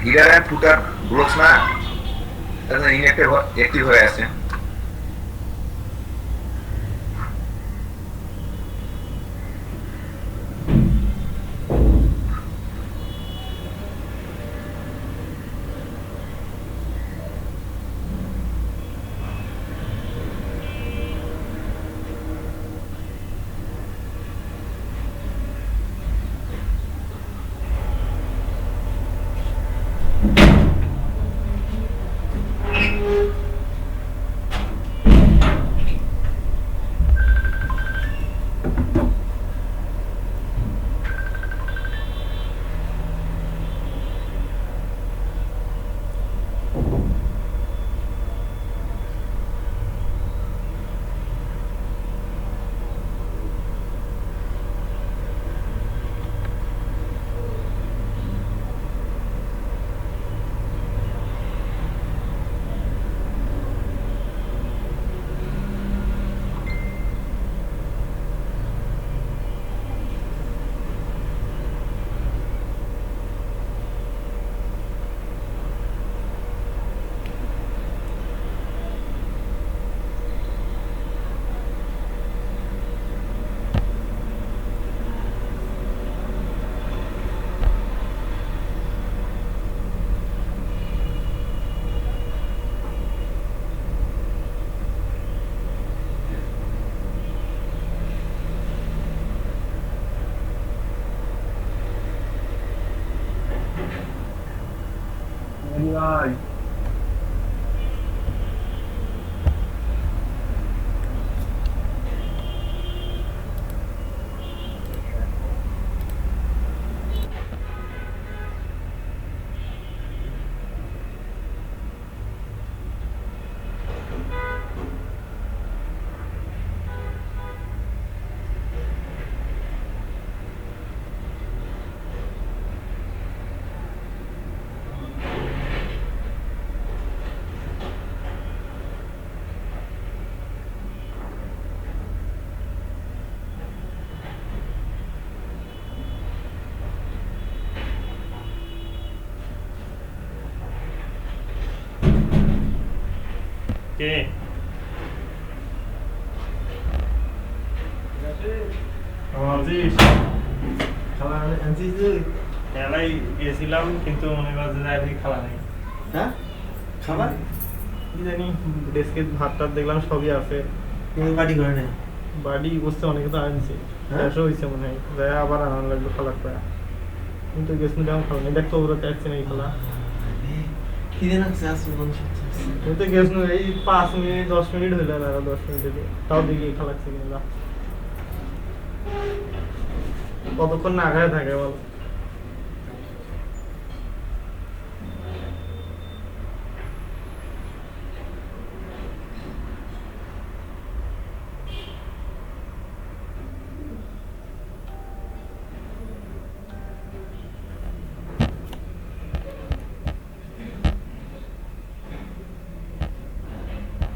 Header and footer blocks না, তাহলে inactive active হয়ে আছে। Ai. কে আছিস? খেলাই গেছিলাম কিন্তু মনে করছে যে আজকে খেলা নেই। হ্যাঁ খাবার কি জানি ডেস্কে ভাত টাত দেখলাম সবই আছে। কেউ বাড়ি করে নেই। বাড়ি বসতে অনেকে তো আনছে, হ্যাঁ? শেষও হয়েছে মনে হয়, যাই আবার আনার লাগলো খালার পায়া। কিন্তু গেছিলাম তেমন খালা নেই, দেখতো ওরা আসছে না এই খালা। খিদে লাগছে আসছে মানুষ আমি তো গেছিলাম এই 5 মিনিট 10 মিনিট হইলো না, 10 মিনিট হইলো, তাও দেখি খালাচ্ছে কিনা। কতক্ষণ না আগায় থাকে বল।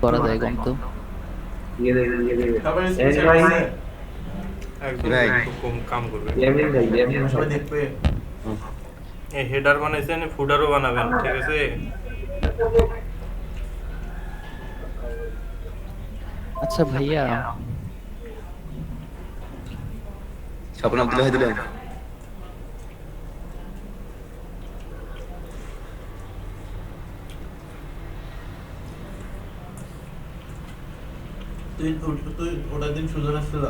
করা যায় কম তো। ये दे তারপরে এই স্পেশাল ভাই। আছে একদম ভাই। খুব কম কাম করবে। ইয়ামিন ভাই ইয়ামিন সবাই দেখবে। এই হেডার বানাইছেন, ফুডারও বানাবেন, ঠিক আছে? আচ্ছা ভাইয়া, স্বপ্ন আব্দুল ভাই দিলেন। তুই ওটার দিন সুজন আসছিল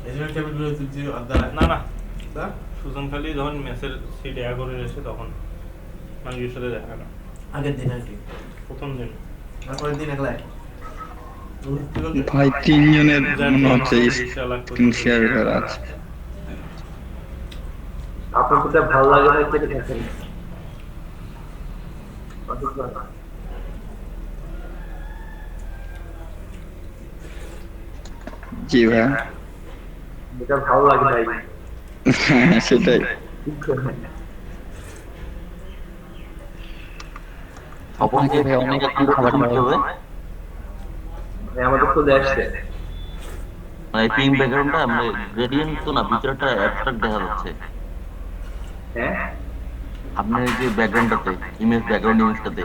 এজন্য টেবিল গুলো তুই যে আড্ডা না না, না সুজন খালি যখন মেসের সিট এয়া করে এসে তখন মানুষের সাথে দেখা না। আগের দিন আর কি প্রথম দিন তারপরের দিন একলাই ভাই তিনজনের মনে হচ্ছে চালাক স্ক্রিন শেয়ার করা আছে। আপনার যেটা ভালো লাগে ভাই কেটে থাকেন। জি ভাই, যেটা ভালো লাগে ভাই সেটাই। আপনাকে ভাই অনেক খাবার দেওয়া হবে। ভাই আমাদের তো আসছে মানে পিঙ্ক ব্যাকগ্রাউন্ডটা আমরা গ্রেডিয়েন্ট তো না, ভিতরটা অ্যাবস্ট্রাক্ট দেখা যাচ্ছে। হ্যাঁ আপনার এই যে ব্যাকগ্রাউন্ডটাতে ইমেজ ইমেজটাতে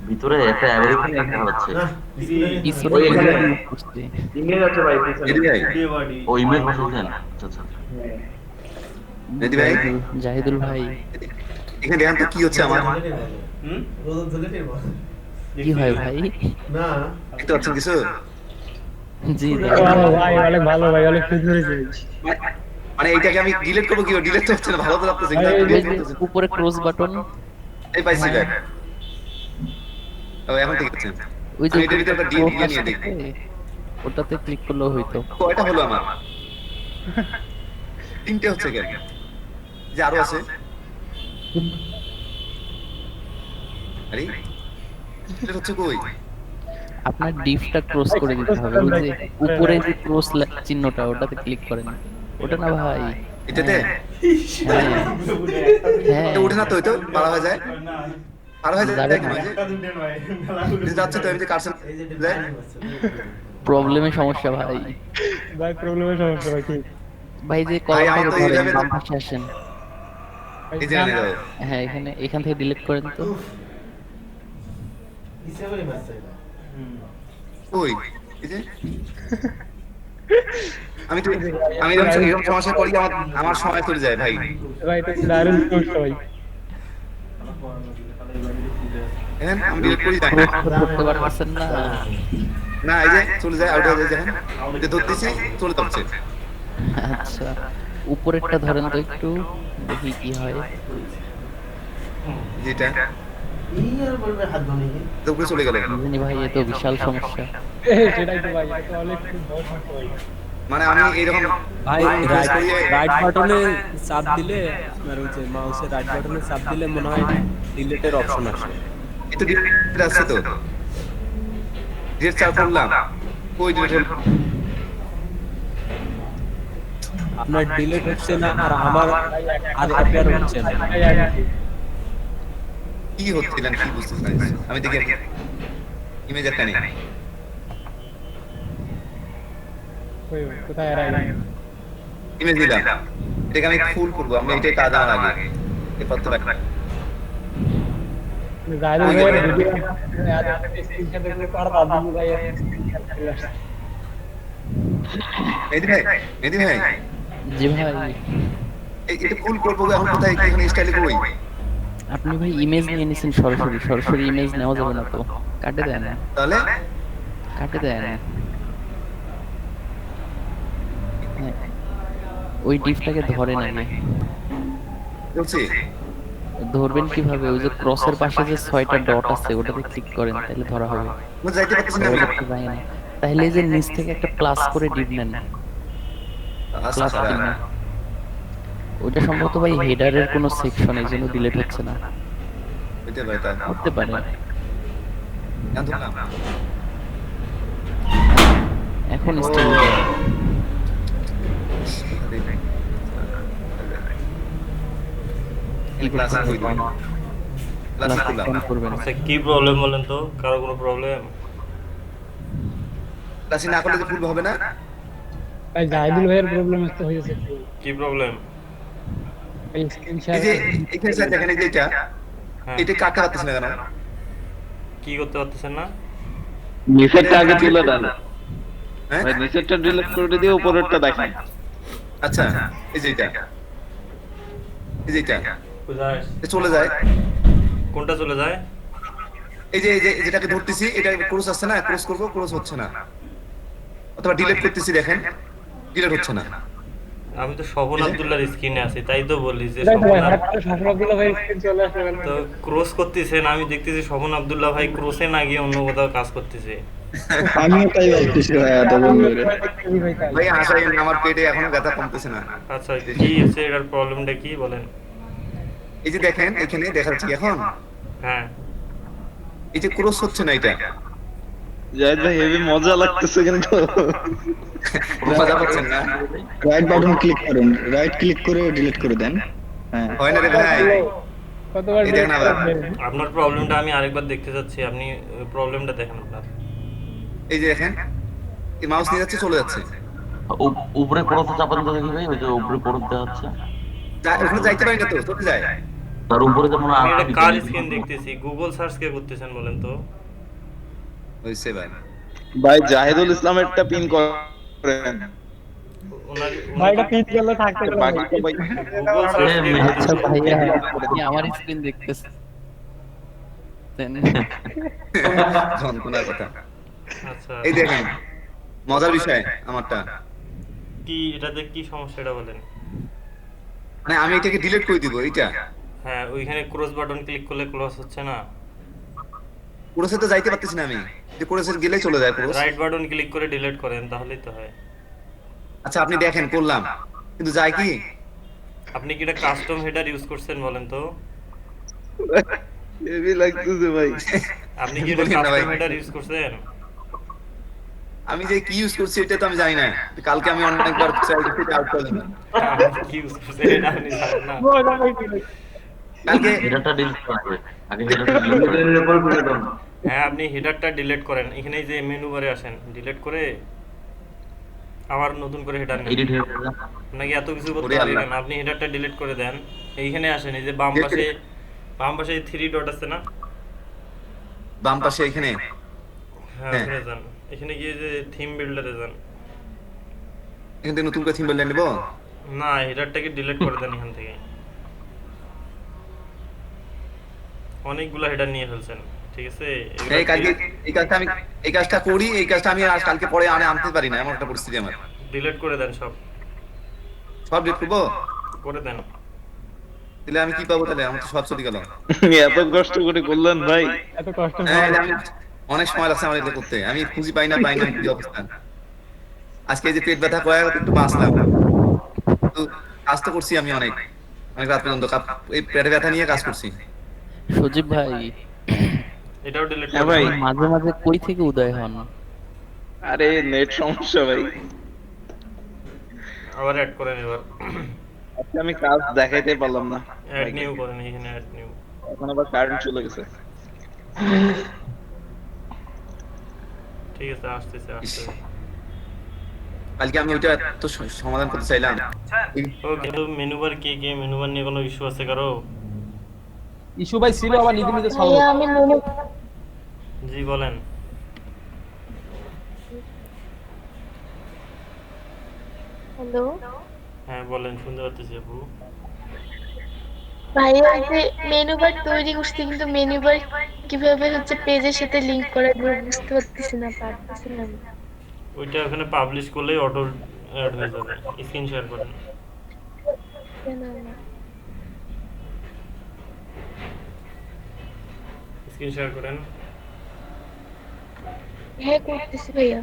ভিতরে একটা অ্যাভেরিফাই দেখা যাচ্ছে। পিছনে ওই এখানে বসছে। ইমেজ আছে ভাই পিছনে। মেহেদি ভাই ও ইমেজ বসাচ্ছেন, আচ্ছা আচ্ছা। মেহেদি ভাই জাহিদুল ভাই এখানে দেখেন তো কি হচ্ছে আমার, কি হয় ভাই? না দেখতে পাচ্ছেন কিছু? জি ভাই অনেক ভালো ভাই, অনেক সুন্দর হয়েছে। মানে এইটাকে আমি ডিলিট করবো কি? ডিলিট তো হচ্ছে না, ভালো তো লাগতেছে ভাই, কিন্তু ওই delete যে করতেছে না। উপরে ক্রস বাটন, এই পাইছি ব্যাগ। ও এখন ঠিক আছে। ওই যে আমি এটার ভিতরে একটা ডিল ক্রস নিয়ে দেখি। আছে, ওটাতে ক্লিক করলেও হইতো। কয়টা হলো আমার? 3টে হচ্ছে কেন? যে আরো আছে? আরে এটা হচ্ছে কই? আপনার ডিফটা ক্রস করে দিতে হবে। ওই যে উপরে যে ক্রস চিহ্নটা, ওটাতে ক্লিক করেন। ওটা না ভাই, এটাতে হ্যাঁ হ্যাঁ এটা উঠে না তো, হয়তো পারা হয়ে যায়, পারা হয়ে যায় যাবে কেন? না। এই যে যাচ্ছে তো, আমি যে কারসন যায় প্রবলেমের সমস্যা ভাই। ভাই প্রবলেমের সমস্যা ভাই কি? ভাই যে ভাই, আমার কলমটাকে তো ধরেন, 11 বাম পাশে আসেন। এই যে এনে দাও। হ্যাঁ এখান থেকে ডিলিট করেন তো। কই এই যে আমি তো আমি এরকম সমস্যা করি, আমার সময় চলে যায় ভাই। ভাই এটা দারুণ সমস্যা ভাই। হ্যাঁ আমি ডিলিট করি যাই ক্রস করতে পারতেছেন না। না, এই যে চলে যায়, আউট হয়ে যায়। দেখেন যে ধরতেছি চলে যাচ্ছে। আচ্ছা উপরেরটা ধরেন তো একটু, দেখি কি হয়। যেটা এই আর বলবে হাত ধরে তো উপরে চলে গেল। জানি ভাই, এ তো বিশাল সমস্যা। সেটাই তো ভাই, এটা তো অনেক বড় সমস্যা ভাই। মানে আমি এইরকম ভাই press করি, রাইট বাটনে চাপ দিলে, আপনার ওই যে মাউসের রাইট বাটনে চাপ দিলে মনে হয় ডিলিটের অপশন আসে। একটু ডিলিট আসছে তো, ডিলিট চাপ করলাম, কই ডিলিট হলো? আপনার ডিলিট হচ্ছে না, আর আমার আর অ্যাপিয়ার হচ্ছে না। ভাই আগে কি হচ্ছে না, কি বুঝতেছি না। আমি দেখি ইমেজ একটা নেই। ওই কোথায় আর আগে? ইমেজ দিলাম, এটাকে আমি ফুল করবো। আমরা এটাই কাজ আমার আগে এরপর তো রাখলাম। জাহিদুল ভাই ভিডিও স্ক্রিনশট দেখলে তো আর দাদু ভাই স্ক্রিনশট চলে আসছে। মেহেদি ভাই, মেহেদি ভাই জি ভাই, এটা ফুল করবো এখন কোথায়? এখানে স্টাইলে কই? আপনি ভাই ইমেজ নিয়ে নিছেন সরাসরি ইমেজ নেওয়া যাবে না তো, কাটে দেয় না, তাহলে কাটে দেয় না। হ্যাঁ, ওই ডিপটাকে ধরেন আগে। বলছি ধরবেন কিভাবে? ওই যে ক্রসের পাশে যে 6টা ডট আছে, ওটাতে ক্লিক করেন, তাহলে ধরা হবে। আমি যাইতে পারতেছি না। ওটা তো যায় না। তাহলে এই যে নিচ থেকে একটা প্লাস করে ডিপ নেন, প্লাস আচ্ছা চিহ্ন। ওটা সম্ভবত ভাই হেডারের কোনো সেকশন, এই জন্য ডিলিট হচ্ছে না। হইতে পারে তা। করতে পারে। এখন ধরলাম। এখন স্টিল এই ক্লাস কই দিই? ক্লাস করলাম। করবেন। আচ্ছা কি প্রবলেম বলেন তো, কারো কোনো প্রবলেম? ক্লাস না করলে তো ফুল হবে না। ভাই জাহিদুল ভাইয়ের প্রবলেম তো হয়েছে। কি প্রবলেম? এই স্ক্রিনশট এই যে এখানে স্যার দেখেন, এই যে এটা হ্যাঁ, এটা কাটতে পারতেছ না কেন? কি করতে পারতেছেন না? নিচেরটা আগে তুলে দেন। হ্যাঁ ভাই নিচেরটা ডিলিট করে দিয়ে উপরেরটা দেখেন। আচ্ছা, এই যে এটা, এই যে এটা কোথায়? এ চলে যায়। কোনটা চলে যায়? এই যে যেটাকে ধরতেছি, এটা ক্রস আসছে না, ক্রস করব, ক্রস হচ্ছে না। অথবা ডিলিট করতেছি, দেখেন ডিলিট হচ্ছে না। আমি তো শোভন আব্দুল্লাহর স্ক্রিনে আছি, তাই তো বলি যে ভাই শোভন সফরগুলো ভাই স্ক্রিন চলে আসে তো ক্রস করতেছেন, আমি দেখতেছি শোভন আব্দুল্লাহ ভাই ক্রসে না গিয়ে অন্য কোথাও কাজ করতেছে। আমিও তাই ভাবতেছি ভাই এতক্ষণ ধরে। ভাই আশাই আমার পেটে এখনো ব্যথা কমতেছে না। আচ্ছা কি হচ্ছে, এটার প্রবলেমটা কি বলেন? এই যে দেখেন এখানে দেখা যাচ্ছে এখন, হ্যাঁ এই যে ক্রস হচ্ছে না, এটা জাহিদ ভাই হেভি মজা লাগতেছে কিন্তু। মজা পাচ্ছেন না? রাইট বাটন ক্লিক করুন, রাইট ক্লিক করে ডিলিট করে দেন। হ্যাঁ হয় না রে ভাই? কতবার এই দেখেন আবার। আপনার প্রবলেমটা আমি আরেকবার দেখতে চাচ্ছি, আপনি প্রবলেমটা দেখেন আপনার। এই যে দেখেন, এই মাউস নিয়ে যাচ্ছে, চলে যাচ্ছে। উপরে পড়তে চাপান তো দেখি ভাই, ওই যে উপরে পড়তে যাচ্ছে। ওখানে যাইতে পারি না তো, চলে যায়। তার উপরে যেমন আমি এটা কার আরবি স্ক্রিন দেখতেছি? গুগল সার্চ কে করতেছেন বলেন তো? হইছে ভাই। ভাই জাহিদুল ইসলামেরটা পিন করেন। ওনার ভাই এটা পিচ গেলে থাকতে পারে ভাই। বাকিটা ভাই গুগল সার্চ কে আচ্ছা করতেছেন? ভাইয়া আপনি আমার স্ক্রিন দেখতেছেন। যন্ত্রণার কথা। আচ্ছা, এই দেখেন মজার বিষয় আমারটা, কি এটাতে কি সমস্যা এটা বলেন? মানে আমি এটাকে ডিলিট করে দিব এইটা, হ্যাঁ, ওইখানে ক্রস বাটন ক্লিক করলে ক্লোজ হচ্ছে না। ক্রসে তো যাইতে পারতেছি না আমি, যে ক্রসে গেলে চলে যায় ক্রস। রাইট বাটন ক্লিক করে ডিলিট করেন তাহলেই তো হয়। আচ্ছা আপনি দেখেন করলাম, কিন্তু যায় কি? আপনি কি এটা কাস্টম হেডার ইউজ করছেন বলেন তো? হেভি লাগতেছে ভাই। আপনি কি এটা বলিন না ভাই। কাস্টম হেডার ইউজ করছেন? আমি যে কি ইউজ করছি এটা তো আমি জানি না, কালকে আমি অনেকবার ট্রাই করছি, এটা আউট করে দিলাম। আপনি কি ইউজ করছেন এটা আপনি জানেন না? কালকে হেডারটা ডিলিট করবে আগে হেডারটা ডিলিট করবে এর উপর করে দাও। হ্যাঁ, আপনি হেডারটা ডিলিট করেন, এখানে এই যে মেনু বারে আসেন, ডিলিট করে আবার নতুন করে হেডার নেন। এডিট হয়ে যাবে নাকি এত কিছু করতে ওরে পারি আল্লাহ। না, আপনি হেডারটা ডিলিট করে দেন। এইখানে আসেন, এই যে বাম পাশে 3 ডট আছে না? বাম পাশে এখানে হ্যাঁ, হ্যাঁ। ওখানে যান। এখানে গিয়ে যে থিম বিল্ডারে যান। এখান থেকে নতুন করে থিম বললে নেব। না, হেডারটাকে ডিলিট করে দেন এখান থেকে। অনেকগুলো হেডার নিয়ে ফেলছেন, ঠিক আছে? এই কালকে এই কাজটা করি, এই কাজটা আমি আজ কালকে পরে আনতে পারি না, এমন একটা পরিস্থিতি আমার। ডিলিট করে দেন সব, সব ডিলিট করবো, করে দেন। তাহলে আমি কি পাবো? তাহলে আমার তো সব চলে গেল। এত কষ্ট করে করলেন ভাই। এত কষ্ট হ্যাঁ, হয়। আমি অনেক সময় লাগছে আমার এটা করতে, আমি খুঁজি পাই না কি অবস্থা। আজকে এই যে পেট ব্যথা কয়ে একটু বাঁচলাম, তো কাজ তো করছি আমি অনেক অনেক রাত পর্যন্ত এই পেটে ব্যথা নিয়ে কাজ করছি। সজীব ভাই এটাও ডিলিট হ্যাঁ করে ভাই। দেন। মাঝে মাঝে কই থেকে উদয় হন? আরে নেট সমস্যা ভাই। আবার অ্যাড করেন এবার। আজকে আমি কাজ দেখাইতে পারলাম না। অ্যাড নিউ করেন, এখানে অ্যাড নিউ। এখন আবার কারেন্ট চলে গেছে। ঠিক আছে, আসতেছে। কালকে আমি ওইটা তো সমাধান করতে চাইলাম। ওকে, তো মেনু বার মেনু বার নিয়ে কোনো ইস্যু আছে কারো? ইস্যু ভাই ছিল আবার নিজে নিজে সলভ। ভাইয়া আমি মনে জি বলেন। হ্যালো হ্যাঁ বলেন, শুনতে পাচ্ছি আপু। ভাইয়া এই যে মেনু বার তৈরি করছি, কিন্তু মেনু বার কিভাবে হচ্ছে পেজের সাথে লিংক করা যায় বুঝতে পারতেছি না, পারতেছি না আমি। ওইটা ওখানে পাবলিশ করলেই অটো অ্যাড হয়ে যাবে। স্ক্রিন শেয়ার করেন। কেন না? স্ক্রিন শেয়ার করেন। হ্যাঁ করতেছি ভাইয়া।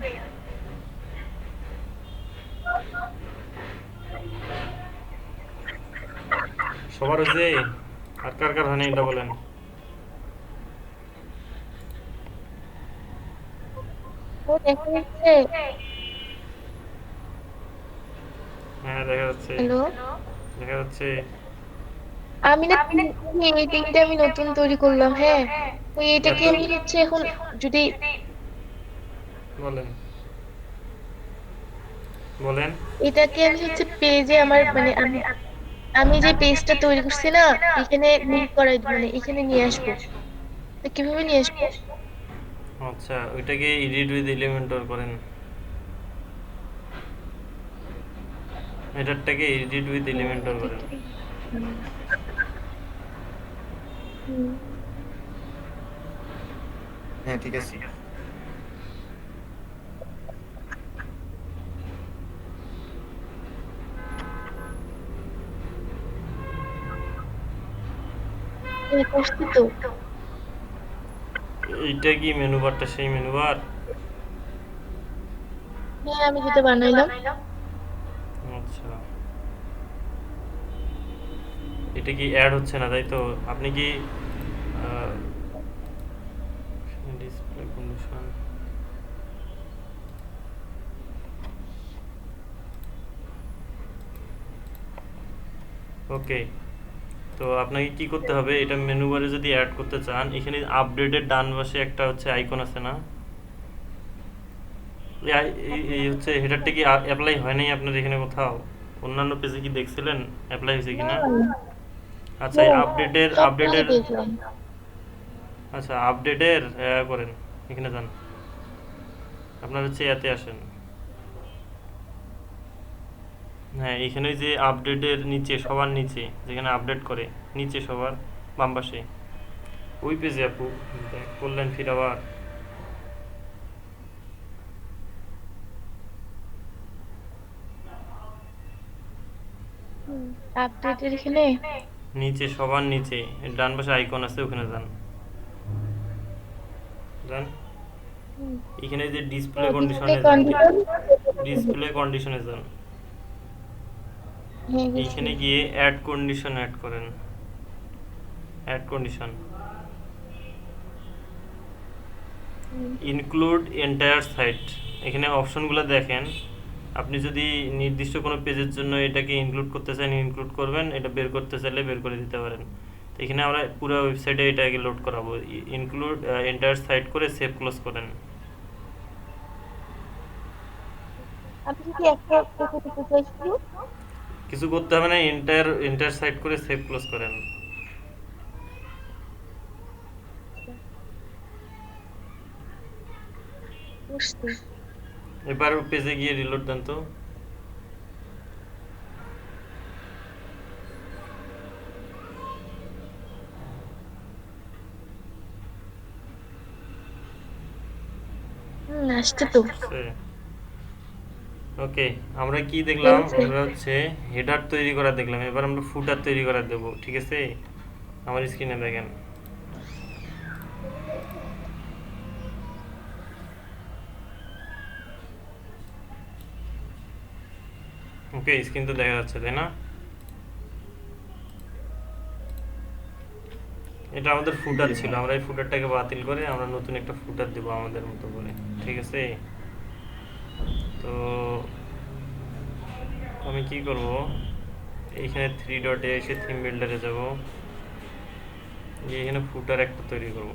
সবার হচ্ছে, আর কার কার হয় না এটা বলেন। ও দেখা যাচ্ছে। হ্যাঁ দেখা যাচ্ছে, হ্যালো দেখা যাচ্ছে। আমি না এই তিনটা আমি নতুন তৈরি করলাম, হ্যাঁ তো এটাকে আমি হচ্ছে এখন যদি বলেন বলেন। এটাকে আমি হচ্ছে পেজে আমার মানে আমি যে পেজটা তৈরি করছি না, এখানে লিংক করাই মানে এখানে নিয়ে আসবো, তো কিভাবে নিয়ে আসবো? আচ্ছা, ওইটাকে এডিট উইথ এলিমেন্টর করেন। এটারটাকে এডিট উইথ এলিমেন্টর করেন। হ্যাঁ ঠিক আছে। করছি তো। এইটা কি মেনু বারটা সেই মেনু বার? হ্যাঁ আমি যেটা বানাইলাম। আচ্ছা, এটা কি অ্যাড হচ্ছে না তাই তো? আপনি কি ডিসপ্লে কন্ডিশন, ওকে। তো আপনাকে কি করতে হবে, এটা মেনু বারে যদি অ্যাড করতে চান, এখানে আপডেটের ডান পাশে একটা হচ্ছে আইকন আছে না, এই হচ্ছে হেডারটা কি অ্যাপ্লাই হয় নাই আপনার এখানে কোথাও? অন্যান্য পেজে কি দেখছিলেন অ্যাপ্লাই হয়েছে কিনা? আচ্ছা আপডেটের সবটাই দেখলাম। আচ্ছা আপডেটের করেন, এখানে যান, আপনার হচ্ছে এতে আসেন। হ্যাঁ এখানে যে আপডেটের নিচে সবার নিচে যেখানে আপডেট করে নিচে সবার বাম পাশে ওই পেজে আপু ব্যাক করলেন, ফির আবার আপডেটের এখানে নিচে সবার নিচে ডান পাশে আইকন আছে, ওখানে যান। যান এখানে যে ডিসপ্লে কন্ডিশনে যান, ডিসপ্লে কন্ডিশনে যান, এইখানে গিয়ে অ্যাড কন্ডিশন অ্যাড করেন, add condition include entire site. এখানে অপশনগুলো দেখেন, আপনি যদি নির্দিষ্ট কোনো পেজের জন্য এটাকে ইনক্লুড করতে চান ইনক্লুড করবেন, এটা বের করতে চাইলে বের করে দিতে পারেন। তো এখানে আমরা পুরো ওয়েবসাইটে এটাকে লোড করাবো, ইনক্লুড এন্টায়ার সাইট করে সেভ ক্লোজ করেন। আপনি যদি একটা দেখে দিতে চাইছি, কিছু করতে হবে না, এন্টায়ার সাইট করে সেভ ক্লোজ করেন। বুঝতে এবার পেজে গিয়ে রিলোড দেন তো। আসছে তো। ওকে আমরা কি দেখলাম, আমরা হচ্ছে হেডার তৈরি করা দেখলাম, এবার আমরা ফুটার তৈরি করা দেব। ঠিক আছে, আমার স্ক্রিনে দেখেন। ওকে স্ক্রিন তো দেখা যাচ্ছে তাই না? এটা আমাদের ফুটার ছিল, আমরা এই ফুটারটাকে বাতিল করে আমরা নতুন একটা ফুটার দেব আমাদের মতো করে। ঠিক আছে, তো আমি কি করব, এইখানে 3 ডটে এসে থিম বিল্ডারে যাব, এখানে ফুটার একটা তৈরি করব।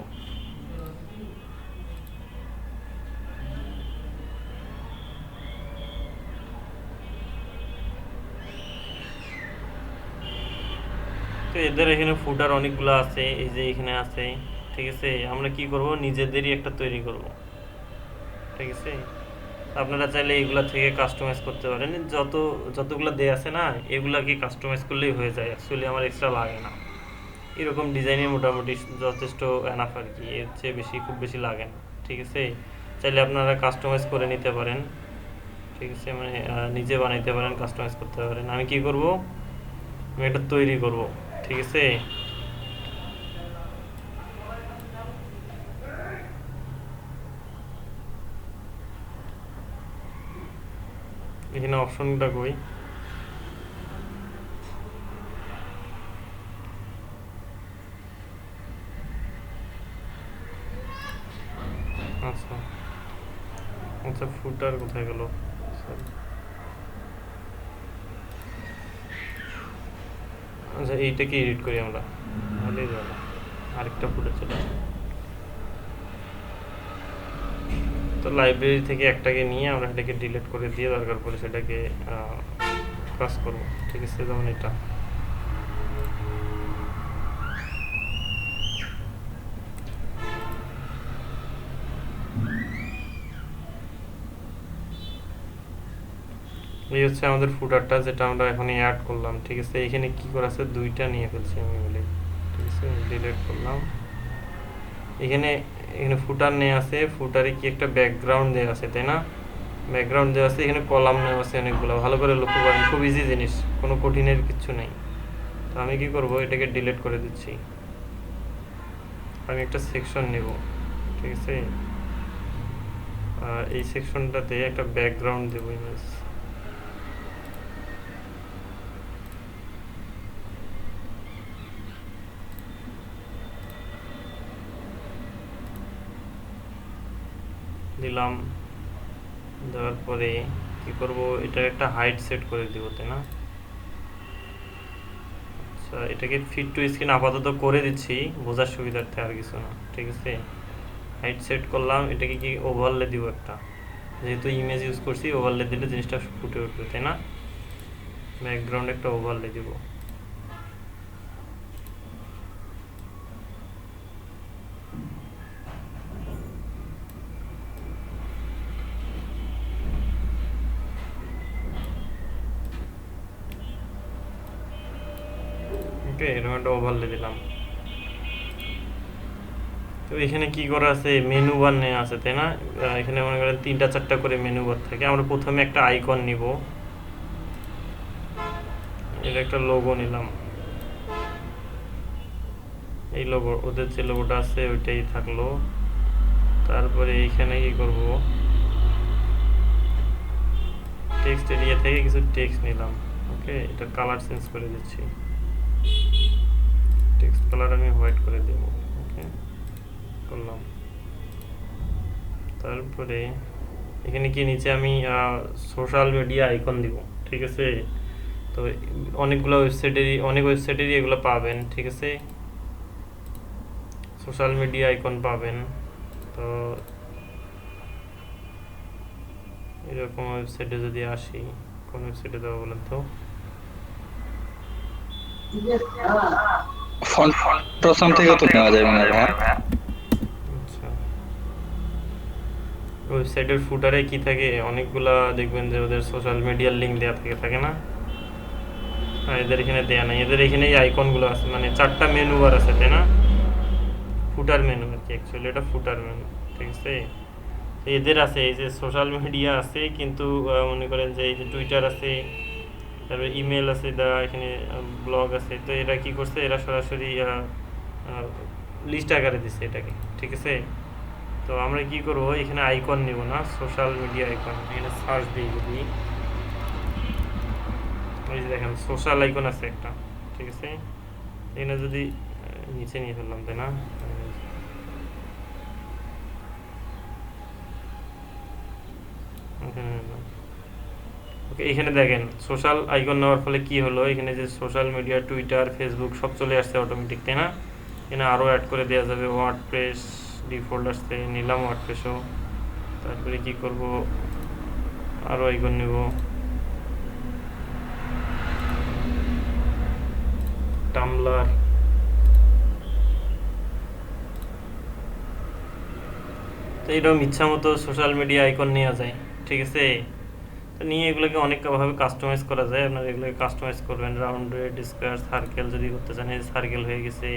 তো এদের এখানে ফুটার অনেকগুলো আছে, এই যে এখানে আছে। ঠিক আছে, আমরা কি করব, নিজেদেরই একটা তৈরি করব। ঠিক আছে, আপনারা চাইলে এগুলা থেকে কাস্টমাইজ করতে পারেন, যতগুলো দেয়া আছে না এগুলাকে কাস্টমাইজ করলেই হয়ে যায়, অ্যাকচুয়ালি আমার এক্সট্রা লাগে না। এরকম ডিজাইনে মোটামুটি যথেষ্ট এনাফ আর কি, এর চেয়ে বেশি খুব বেশি লাগে না। ঠিক আছে, চাইলে আপনারা কাস্টমাইজ করে নিতে পারেন। ঠিক আছে, মানে নিজে বানাইতে পারেন, কাস্টমাইজ করতে পারেন। আমি কি করব, আমি এটা তৈরি করব। ঠিক আছে, এখানে অপশনটা কই, আচ্ছা আচ্ছা ফুটার কোথায় গেল, আচ্ছা এইটাকে এডিট করি আমরা, ভালোই যাবে। আরেকটা ফুটার চলে তো লাইব্রেরি থেকে একটাকে নিয়ে আমরা এটাকে ডিলিট করে দিয়ে দরকার পড়ে সেটাকে কাজ করব। ঠিক আছে, যেমন এটা এই হচ্ছে আমাদের ফুটারটা, যেটা আমরা এখন অ্যাড করলাম। ঠিক আছে, এখানে কি করা আছে, দুইটা নিয়ে ফেলছি আমি বলে। ঠিক আছে, ডিলিট করলাম। এখানে ফুটার নেওয়া আছে, ফুটারে কি একটা ব্যাকগ্রাউন্ড দেওয়া আছে তাই না, ব্যাকগ্রাউন্ড দেওয়া আছে, এখানে কলাম নেওয়া আছে অনেকগুলো, ভালো করে লক্ষ্য করেন, খুব ইজি জিনিস, কোনো কঠিনের কিছু নেই। তো আমি কি করব, এটাকে ডিলিট করে দিচ্ছি, আমি একটা সেকশন নেব। ঠিক আছে, আর এই সেকশনটাতে একটা ব্যাকগ্রাউন্ড দেব, ইমেজ। দিলাম, দেওয়ার পরে কি করব, এটা একটা হাইট সেট করে দিব তাই না। আচ্ছা এটাকে ফিট টু স্ক্রিন আপাতত করে দিচ্ছি বোঝার সুবিধার্থে, আর কিছু না। ঠিক আছে, হাইট সেট করলাম, এটাকে কি ওভারলে দিব একটা, যেহেতু ইমেজ ইউজ করছি ওভারলে দিলে জিনিসটা ফুটে উঠবে তাই না। ব্যাকগ্রাউন্ড একটা ওভারলে দিব। ওকে, এরকম একটা ওভারলে দিলাম। তো এখানে কি করা আছে, মেনু বার নেওয়া আছে তাই না? এখানে মনে করেন 3টা-4টা করে মেনু বার থাকে। আমরা প্রথমে একটা আইকন নিব, এর একটা লোগো নিলাম, এই লোগো, ওদের যে লোগোটা আছে ওইটাই থাকলো। তারপরে এইখানে কি করব, টেক্সট এরিয়া থেকে কিছু টেক্সট নিলাম। ওকে, এটা কালার চেঞ্জ করে দিচ্ছি, টেক্সট কালার আমি হোয়াইট করে দেব। ওকে, করলাম। তারপরে এখানে কি নিচে আমি সোশ্যাল মিডিয়া আইকন দিব, ঠিক আছে? তো অনেক ওয়েবসাইটেরই এগুলো পাবেন, ঠিক আছে? সোশ্যাল মিডিয়া আইকন পাবেন। তো এরকম ওয়েবসাইটে যদি আসি, কোন ওয়েবসাইটে দেবো বলেন তো? ফন্ট প্রথম থেকে তো নেওয়া যাবে না ভাই। আচ্ছা, ওয়েবসাইটের ফুটারে কি থাকে, অনেকগুলা দেখবেন যে ওদের সোশ্যাল মিডিয়ার লিঙ্ক দেওয়া থাকে না? হ্যাঁ, এদের এখানে দেয়া নাই, এদের এখানে এই আইকনগুলো আছে, মানে 4টা মেনু বার আছে তাই না? ফুটার মেনু আর কি, অ্যাকচুয়ালি এটা ফুটার মেনু, ঠিক আছে? এদের আছে এই যে সোশ্যাল মিডিয়া আছে, কিন্তু মনে করেন যে এই যে টুইটার আছে, তারপরে ইমেল আছে, এখানে ব্লগ আছে। তো এরা কি করছে, এরা সরাসরি লিস্ট আকারে দিচ্ছে এটাকে, ঠিক আছে? তো আমরা কি করব, এখানে আইকন নিব না, সোশ্যাল মিডিয়া আইকন, এখানে সার্চ দিই যদি, ওই যে দেখেন সোশ্যাল আইকন আছে একটা, ঠিক আছে? এখানে যদি নিচে নিয়ে ফেললাম তাই না? ওকে, এখানে দেখেন সোশ্যাল আইকন নেওয়ার ফলে কি হলো, এখানে যে সোশ্যাল মিডিয়া, টুইটার, ফেসবুক সব চলে আসছে অটোমেটিক তাই না? এখানে আরও অ্যাড করে দেওয়া যাবে। ওয়ার্ডপ্রেস ডিফল্ট আসছে, নিলাম ওয়ার্ডপ্রেসও। তারপরে কি করব, আরও আইকন নেব, টামলার, তো এরকম ইচ্ছা মতো সোশ্যাল মিডিয়া আইকন নেওয়া যায়, ঠিক আছে? তো নিয়ে এগুলোকে অনেকভাবে কাস্টমাইজ করা যায়। আপনারা এগুলোকে কাস্টমাইজ করবেন, রাউন্ডেড, স্কোয়ার, সার্কেল যদি করতে চান, এই সার্কেল হয়ে গেছে,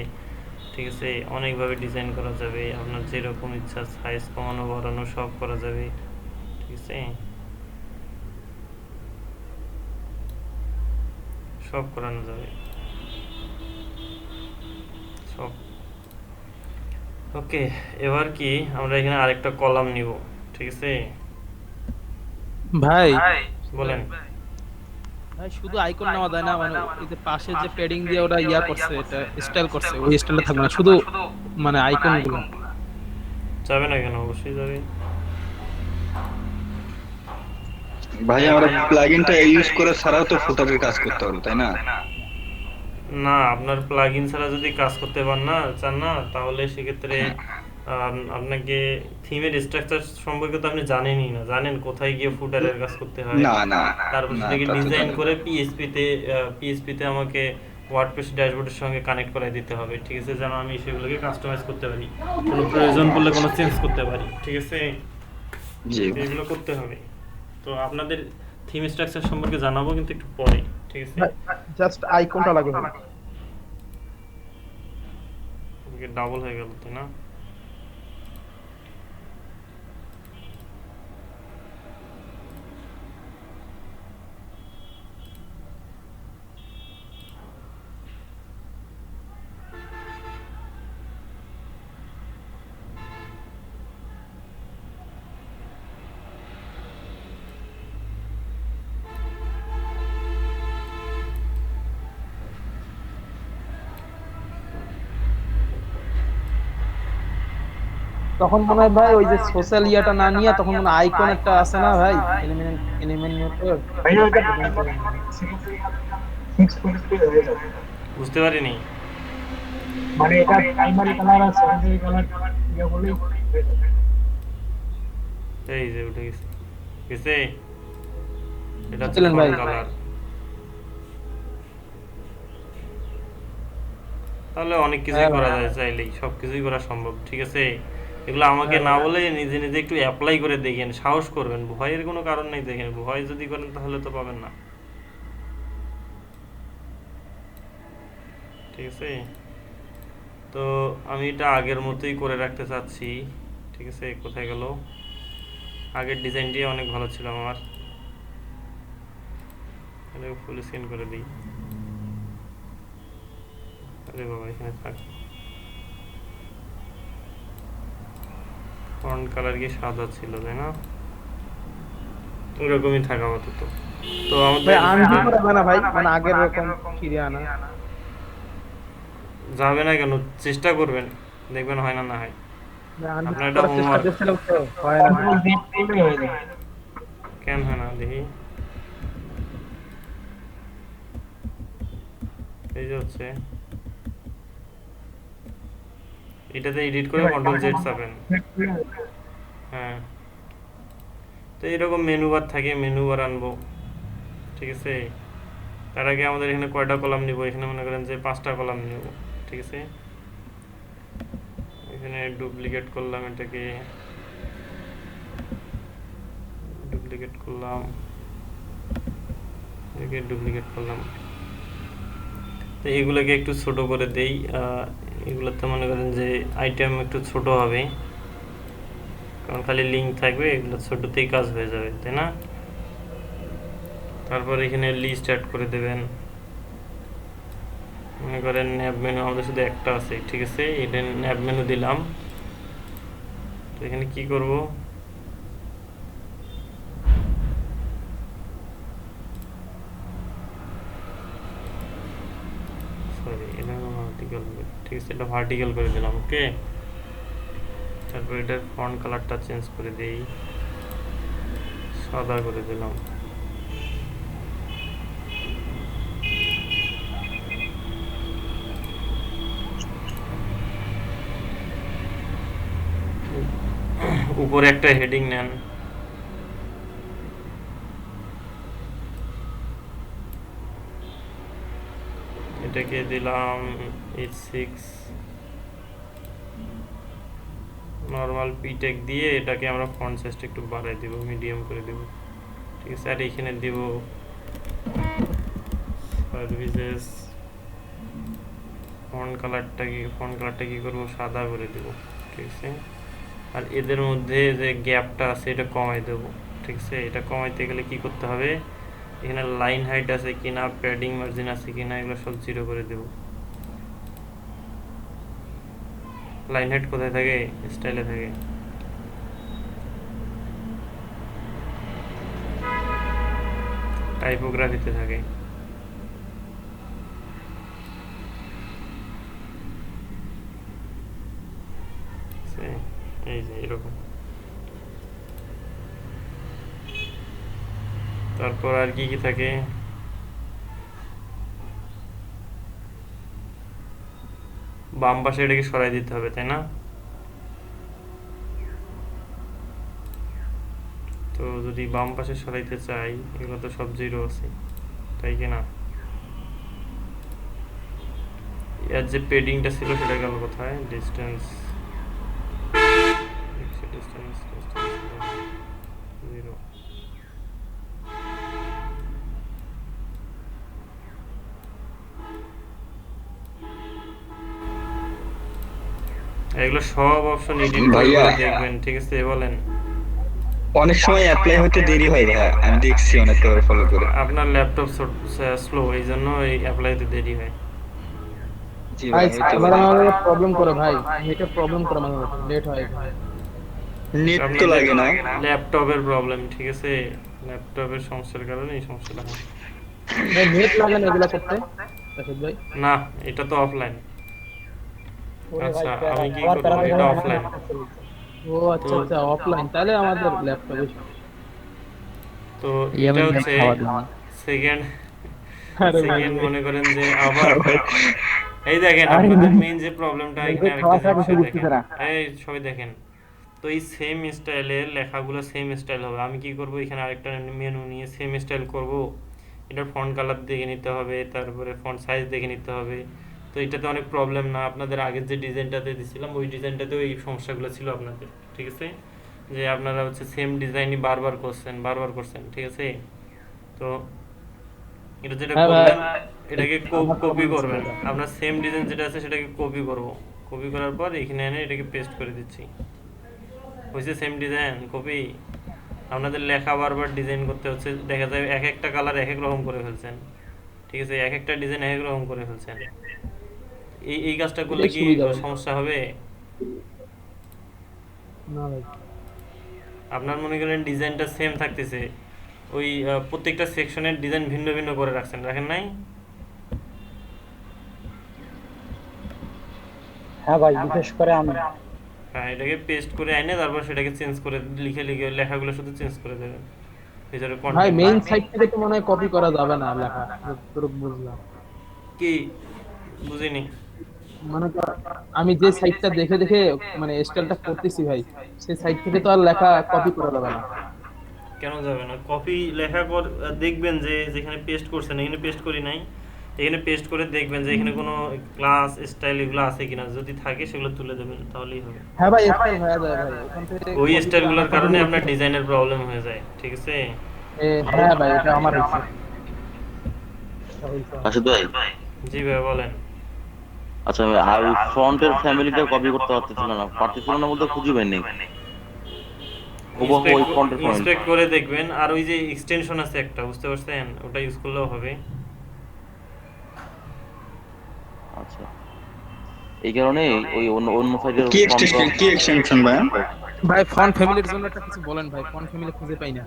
ঠিক আছে? অনেকভাবে ডিজাইন করা যাবে, আপনার যেরকম ইচ্ছা সাইজ কমানো বাড়ানো সব করা যাবে, ঠিক আছে? সব করানো যাবে, সব। ওকে, এবার কি আমরা এখানে আরেকটা কলাম নিব, ঠিক আছে? ভাই বলেন। ভাই শুধু আইকন নেওয়া যায় না, মানে এই যে পাশে যে প্যাডিং দিয়ে ওরা ইয়া করছে, এটা স্টাইল করছে, ওই স্টাইলটা থাকবে না, শুধু মানে আইকন গুলো যাবে না কেন? অবশ্যই যাবে ভাই আমরা প্লাগইনটা ইউজ করে ছাড়াও তো ফুটারের কাজ করতে পারবো তাই না? না, আপনার প্লাগইন ছাড়া যদি কাজ করতে চান না, তাহলে সেক্ষেত্রে আপনাকে থিমের স্ট্রাকচার সম্পর্কে তো আপনি জানেনই না, জানেন কোথায় গিয়ে ফুটারের কাজ করতে হয়? না, তারপর সেটাকে ডিজাইন করে পিএইচপিতে আমাকে ওয়ার্ডপ্রেস ড্যাশবোর্ডের সঙ্গে কানেক্ট করাই দিতে হবে, ঠিক আছে? যেন আমি সেগুলোকে কাস্টমাইজ করতে পারি, কোনো প্রয়োজন পড়লে কোনো চেঞ্জ করতে পারি, ঠিক আছে? এগুলো করতে হবে। তো আপনাদের থিম স্ট্রাকচার সম্পর্কে জানাবো কিন্তু একটু পরে, ঠিক আছে? জাস্ট আইকনটা লাগবে। ডাবল হয়ে গেল তাই না? তখন মনে হয় ভাই ওই যে সোশ্যাল ইয়াটা না নিয়ে তখন মনে হয় আইকন একটা আছে না ভাই, এলিমেন্টের বুঝতে পারিনি, মানে এটা প্রাইমারি কালার আর সেকেন্ডারি কালার ইয়া বলেই এই যে উঠে গেছে এটা চলেন ভাই। কালার, তাহলে অনেক কিছুই করা যায়, চাইলেই সবকিছুই করা সম্ভব, ঠিক আছে? এগুলো আমাকে না বলে নিজে নিজে একটু অ্যাপ্লাই করে দেখেন, সাহস করবেন, ভয়ের কোনো কারণ নেই। দেখেন, ভয় যদি করেন তাহলে তো পাবেন না। ঠিক আছে। তো আমি এটা আগের মতোই করে রাখতে চাচ্ছি, ঠিক আছে। কোথায় গেল? আগের ডিজাইনটি অনেক ভালো ছিল আমার। ফুল স্ক্রিন করে দিই। আরে বাবা, এখানে থাক। ফন্ট কালার কি সাদা ছিল, তাই না? ওরকমই থাকা আপাতত। তো ভাই আনডু আমাদের করা যাবে না ভাই, মানে আগের রকম ফিরে আনা যাবে না কেন? চেষ্টা করবেন, দেখবেন হয় না না হয়। ভাই, undo আপনার এটা করার চেষ্টা হোমওয়ার্ক। করছিলাম তো হয় না ভাই। কেন হয় না দেখি? এই যে হচ্ছে, এটাতে এডিট করে কন্ট্রোল জেড চাপেন। হ্যাঁ, তো এরকম মেনু বার থাকে, মেনু বার আনবো, ঠিক আছে। তার আগে আমাদের এখানে কয়টা কলাম নিব? এখানে মনে করেন যে 5টা কলাম নিব, ঠিক আছে। এখানে ডুপ্লিকেট করলাম, এটাকে ডুপ্লিকেট করলাম, এটাকে ডুপ্লিকেট করলাম। তো এগুলোকে একটু ছোট করে দেই। এগুলোতে মনে করেন যে আইটেম একটু ছোট হবে, কারণ খালি লিঙ্ক থাকবে, এগুলো ছোটতেই কাজ হয়ে যাবে, তাই না? তারপর এখানে লিস্ট অ্যাড করে দেবেন। মনে করেন ন্যাব মেনু আমাদের শুধু একটা আছে, ঠিক আছে। এটা ন্যাব মেনু দিলাম। তো এখানে কি করব? সরি, এটা ভার্টিক্যাল, ঠিক আছে, এটা ভার্টিক্যাল করে দিলাম। ওকে, তারপর এটার ফন্ট কালারটা চেঞ্জ করে দেই, সাদা করে দিলাম। উপরে একটা হেডিং নেন, এটাকে দিলাম H6 নরমাল পিটেক দিয়ে। এটাকে আমরা ফন্ট সাইজটা একটু বাড়াই দিব, মিডিয়াম করে দেব, ঠিক আছে। আর এখানে দিব সার্ভিসেস। ফন্ট কালারটা কি করব? সাদা করে দেব, ঠিক আছে। আর এদের মধ্যে যে গ্যাপটা আছে এটা কমাই দেব, ঠিক আছে। এটা কমাইতে গেলে কি করতে হবে? এখানে লাইন হাইট আছে কিনা, প্যাডিং মার্জিন আছে কিনা, এগুলো সব 0 করে দেব। লাইন হাইট কোথায় থাকে? স্টাইলে থাকে। টাইপোগ্রাফিতে থাকে। এই যে এরকম। তারপর আর কি কি থাকে? বাম পাশে এটাকে সরাই দিতে হবে, তাই না? তো যদি বাম পাশে সরাইতে চাই, এগুলো তো সব 0 আছে, তাই কি না? এর যে পেডিংটা ছিল সেটা গেল কোথায়? ডিস্টেন্স 0। এগুলো সব অপশন এডিট করে দেখবেন, ঠিক আছে। বলেন, অনেক সময় অ্যাপ্লাই হতে দেরি হয় ভাই, আমি দেখছি অনেকবার ফলো করে। আপনার ল্যাপটপ স্লো, এই জন্য এই অ্যাপ্লাই হতে দেরি হয়। জি ভাই ভাই, সার্ভার আমাদের প্রবলেম করে ভাই, এটা প্রবলেম করে আমাদের লেট হয় ভাই। নেট তো লাগে না। ল্যাপটপের প্রবলেম, ঠিক আছে। ল্যাপটপের সমস্যার কারণে এই সমস্যাটা হয়। ভাই নেট লাগে না এগুলা করতে রাশিদ ভাই? না, এটা তো অফলাইন। ওরে ভাই, আচ্ছা, আমি কি করব? এটা অফলাইন। ও আচ্ছা আচ্ছা, অফলাইন, তাহলে আমাদের ল্যাপটপে। তো এটা হচ্ছে সেকেন্ড মনে করেন যে আবার এই দেখেন আপনাদের মেইন যে প্রবলেমটা এখানে আরেকটা জিনিস দেখেন, এই সবাই দেখেন। তো এই সেম স্টাইলের লেখাগুলো সেম স্টাইল হবে। আমি কি করব? এখানে আরেকটা মেনু নিয়ে সেম স্টাইল করব। এটার ফন্ট কালার দেখে নিতে হবে, তারপরে ফন্ট সাইজ দেখে নিতে হবে। তো এটাতে অনেক প্রবলেম না। আপনাদের আগের যে ডিজাইনটাতে দিছিলাম ওই ডিজাইনটাতেও এই সমস্যাগুলো ছিল আপনাদের, ঠিক আছে। যে আপনারা হচ্ছে সেম ডিজাইনই বারবার করছেন, ঠিক আছে। তো এটা যেটা করবেন এটাকে কপি করবেন, আপনার সেম ডিজাইন যেটা আছে সেটাকে কপি করব, কপি করার পর এখানে এনে এটাকে পেস্ট করে দিচ্ছি। হয়েছে সেম ডিজাইন কপি। আপনাদের লেখা বারবার ডিজাইন করতে হচ্ছে, দেখা যায় এক একটা কালার এক এক রকম করে ফেলছেন, ঠিক আছে, এক একটা ডিজাইন এক এক রকম করে ফেলছেন। এই কাজটা করলে কি সমস্যা হবে? না ভাই, আপনার মনে করেন ডিজাইনটা সেম থাকতেছে, ওই প্রত্যেকটা সেকশনের ডিজাইন ভিন্ন ভিন্ন করে রাখছেন, রাখেন নাই? হ্যাঁ ভাই, বিশেষ করে আমি হ্যাঁ, এটাকে পেস্ট করে এনে তারপর সেটাকে চেঞ্জ করে লিখে লিখে লেখাগুলো শুধু চেঞ্জ করে দেবেন ভিতরে ভাই কন্টেন্ট। মেইন সাইট থেকে তো মনে হয় কপি করা যাবে না লেখা, যতটুকু বুঝলাম। কি বুঝিনি? মানে তো আমি যে সাইটটা দেখে দেখে মানে স্টাইলটা করতেছি ভাই, সেই সাইট থেকে তো আর লেখা কপি করা যাবে না। কেন যাবে না? কপি লেখা দেখবেন যে যেখানে পেস্ট করছেন, এখানে পেস্ট করি নাই, এখানে পেস্ট করে দেখবেন যে এখানে কোনো ক্লাস স্টাইল এগুলো আছে কিনা, যদি থাকে সেগুলো তুলে দেবেন, তাহলেই হবে। হ্যাঁ ভাই, স্টাইল হয়ে যায় ভাই, ওখান থেকে ওই স্টাইলগুলোর কারণে আপনার ডিজাইনের প্রবলেম হয়ে যায়, ঠিক আছে? হ্যাঁ ভাই, এটা আমার ইচ্ছা। রাশিদ ভাই, জি ভাই বলেন। আচ্ছা আর ওই ফ্রন্টের ফ্যামিলিটা কপি করতে পারতেছিল না বলতে খুঁজে পাইনি। ওই ফ্রন্টের ফ্যামিলি ইন্সপেক্ট করে দেখবেন, আর ওই যে এক্সটেনশন আছে একটা, বুঝতে পারছেন, ওটা ইউজ করলেও হবে। আচ্ছা, এই কারণে ওই অন্য সাইডের কি এক্সটেনশন ভাই? ভাই ফন্ট ফ্যামিলির জন্য একটা কিছু বলেন ভাই, ফন্ট ফ্যামিলি খুঁজে পাই না।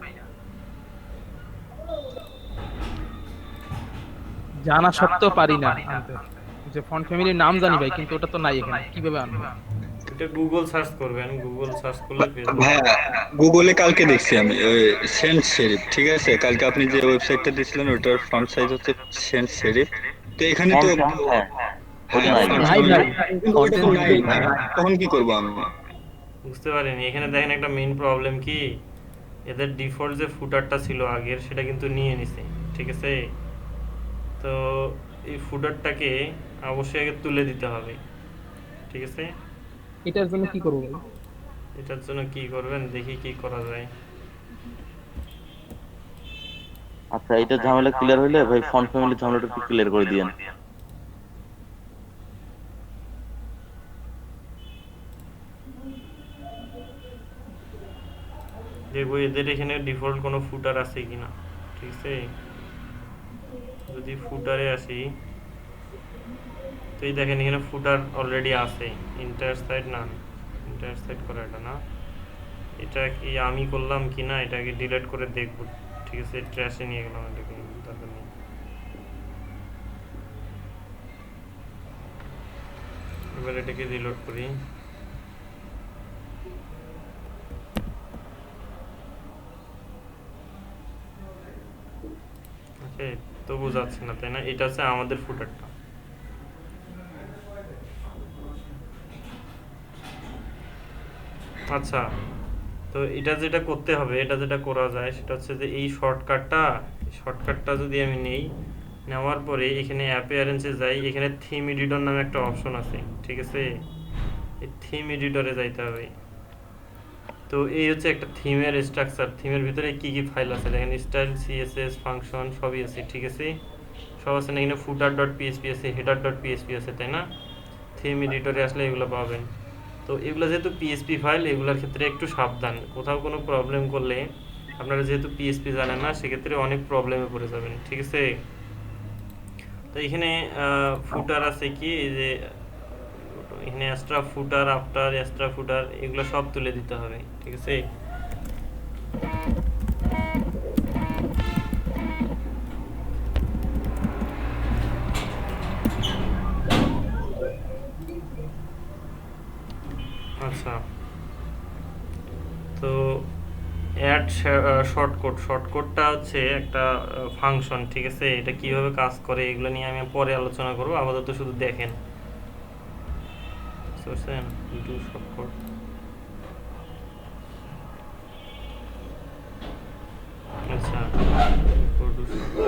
জানা সত্ত্বেও পারি না আনতে, যে ফন্ট ফ্যামিলির নাম জানি ভাই, কিন্তু ওটা তো নাই এখানে, কিভাবে আনবো? এটা গুগল সার্চ করবেন, গুগল সার্চ করলে পেয়ে যাবেন। ভাই গুগলে কালকে দেখছি আমি ওই সেন্ট শেরিফ, ঠিক আছে, কালকে আপনি যে ওয়েবসাইটটা দিয়েছিলেন ওটার ফ্রন্ট সাইজ হচ্ছে সেন্ট শেরিফ, তো এখানে তো নাই ভাই, তখন কি করবো আমি? বুঝতে পারিনি। এখানে দেখেন একটা মেইন প্রবলেম কি, এদের ডিফল্ট যে ফুটারটা ছিল আগের সেটা কিন্তু নিয়ে নিছে, ঠিক আছে? তো এই ফুটারটাকে অবশ্যই আগে তুলে দিতে হবে, ঠিক আছে? এটার জন্য কি করবো ভাই? এটার জন্য কি করবেন দেখি কি করা যায়। আচ্ছা, এটা ঝামেলা ক্লিয়ার হইলে ভাই ফন্ট ফ্যামিলির ঝামেলাটা একটু ক্লিয়ার করে দিয়েন। দেখবো এদের এখানে ডিফল্ট কোনো ফুটার আছে কিনা, ঠিক আছে? যদি ফুটারে আসি, তো এই দেখেন এখানে ফুটার অলরেডি আছে, ইন্টার সাইড না, ইন্টার সাইড করা এটা না, এটা কি আমি করলাম কি না এটাকে ডিলিট করে দেখবো, ঠিক আছে? ট্র্যাশে নিয়ে গেলাম, এটাকে দরকার নেই। এবার এটাকে রিলোড করি। ওকে, তো বোঝাচ্ছে না তাই না? এটা হচ্ছে আমাদের ফুটারটা। আচ্ছা, তো এটা যেটা করতে হবে, এটা যেটা করা যায় সেটা হচ্ছে যে এই শর্টকাটটা যদি আমি নেই, নেওয়ার পরে এখানে অ্যাপিয়ারেন্সে যাই, এখানে থিম এডিটর নামে একটা অপশন আছে, ঠিক আছে? এই থিম এডিটরে যাইতে হবে। তো এই হচ্ছে একটা থিমের স্ট্রাকচার, থিমের ভিতরে কি কি ফাইল আছে দেখেন, স্টাইল, সিএসএস, ফাংশন সবই আছে, ঠিক আছে? সব আছে না, এখানে ফুটার ডট পিএসপি আছে, হেডার ডট পিএসপি আছে, তাই না? থিম এডিটরে আসলে এগুলো পাবেন। তো এগুলো যেহেতু পিএসপি ফাইল, এগুলোর ক্ষেত্রে একটু সাবধান, কোথাও কোনো প্রবলেম করলে আপনারা যেহেতু পিএসপি জানেন না, সেক্ষেত্রে অনেক প্রবলেমে পড়ে যাবেন, ঠিক আছে? তো এখানে ফুটার আছে কি, এই যে এখানে এক্সট্রা ফুটার, আফটার, এক্সট্রা ফুটার, এগুলো সব তুলে দিতে হবে, ঠিক আছে? আচ্ছা, তো অ্যাড শর্টকটটা হচ্ছে একটা ফাংশন, ঠিক আছে? এটা কিভাবে কাজ করে এগুলো নিয়ে আমি পরে আলোচনা করব, আপাতত শুধু দেখেন। বুঝছেন? ডু শর্টকট, আচ্ছা, ডু শর্টকট,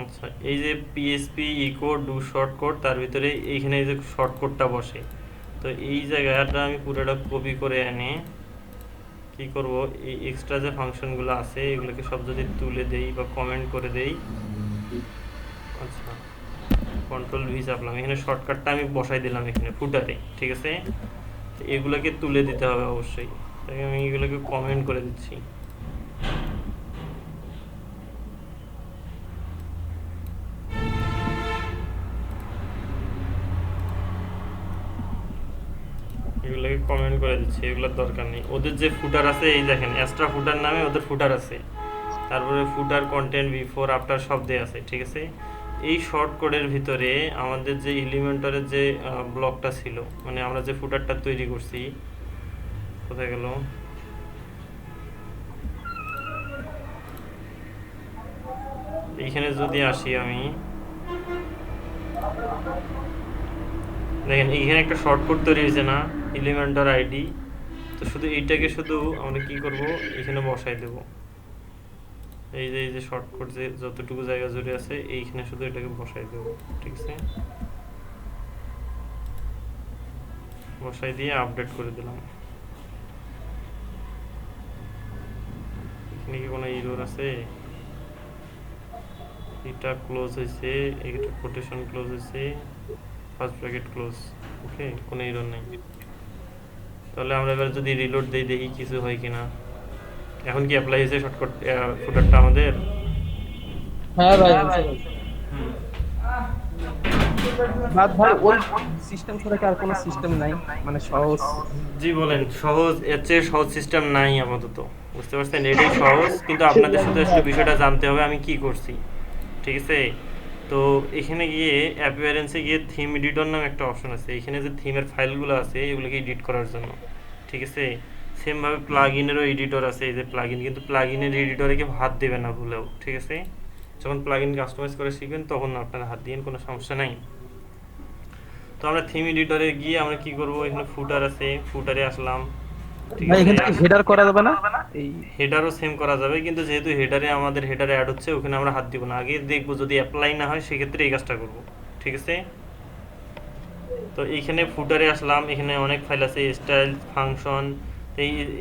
আচ্ছা, এই যে পিএসপি ইকো ডু শর্টকট, তার ভিতরে এইখানে এই যে শর্টকটটা বসে, তো এই জায়গাটা আমি পুরোটা কপি করে এনে কি করব, এই এক্সট্রা যে ফাংশনগুলো আছে এগুলোকে সব যদি তুলে দেই বা কমেন্ট করে দেই, আচ্ছা কন্ট্রোল ভি চাপলাম, এখানে শর্টকাটটা আমি বসাই দিলাম এখানে ফুটারে, ঠিক আছে। তো এগুলোকে তুলে দিতে হবে অবশ্যই, তাই আমি এগুলোকে কমেন্ট করে দিচ্ছি। এগুলোকে কমেন্ট করে দিচ্ছি, এগুলোর দরকার নেই। ওদের যে ফুটার আছে এই দেখেন এক্সট্রা ফুটার নামে ওদের ফুটার আছে, তারপরে ফুটার কন্টেন্ট বিফোর আফটার সব দেয়া আছে, ঠিক আছে। এই শর্ট কোডের ভিতরে আমাদের যে এলিমেন্টরের যে ব্লকটা ছিল, মানে আমরা যে ফুটারটা তৈরি করছি, কোথায় গেল, এইখানে যদি আসি আমি, দেখেন এইখানে একটা শর্টকাট তৈরি হয়েছে না, এলিমেন্টর আইডি। তো শুধু এইটাকে শুধু আমরা কি করব, এখানে বসাই দেব। এই যে শর্টকাট যে যতটুকু জায়গা জুড়ে আছে এইখানে শুধু এটাকে বসাই দেব, ঠিক আছে। বসাই দিয়ে আপডেট করে দিলাম। এখানে কি কোনো এরর আছে? এটা ক্লোজ হয়েছে, এটা কোটেশন ক্লোজ হয়েছে, ফার্স্ট ব্র্যাকেট ক্লোজ, ওকে, কোনো এরর নেই। তাহলে আমরা এবার যদি রিলোড দেই দেখি কিছু হয় কিনা। এখন কি অ্যাপ্লাই হয়েছে শর্টকাট ফুটারটা আমাদের? হ্যাঁ ভাই, বাদ ভাই ওই সিস্টেম ছাড়া কি আর কোনো সিস্টেম নাই, মানে সহজ? জি বলেন, সহজ, এর চেয়ে সহজ সিস্টেম নাই আপাতত, বুঝতে পারছেন? এটাই সহজ, কিন্তু আপনাদের শুধু একটু বিষয়টা জানতে হবে আমি কি করছি, ঠিক আছে। তো এখানে গিয়ে অ্যাপিয়ারেন্সে গিয়ে থিম এডিটর নামে একটা অপশন আছে, এখানে যে থিমের ফাইলগুলো আছে এগুলোকে এডিট করার জন্য, ঠিক আছে। সেমভাবে প্লাগ ইনেরও এডিটর আছে, এই যে প্লাগ ইন, কিন্তু প্লাগ ইনের এডিটরে কেউ হাত দেবে না ভুলেও, ঠিক আছে। যখন প্লাগ ইন কাস্টমাইজ করে শিখবেন তখন আপনারা হাত দিয়ে কোনো সমস্যা নাই। তো আমরা থিম এডিটরে গিয়ে আমরা কি করব, এখানে ফুটার আছে, ফুটারে আসলাম, ঠিক ভাই আছে। এখানে কি হেডার করা যাবে না? এই হেডারও সেম করা যাবে, কিন্তু যেহেতু হেডারে আমাদের হেডারে অ্যাড হচ্ছে ওখানে আমরা হাত দিব না, আগে দেখবো যদি অ্যাপ্লাই না হয় সেক্ষেত্রে এই কাজটা করব, ঠিক আছে। তো এইখানে ফুটারে আসলাম, এখানে অনেক ফাইল আছে, স্টাইল ফাংশন।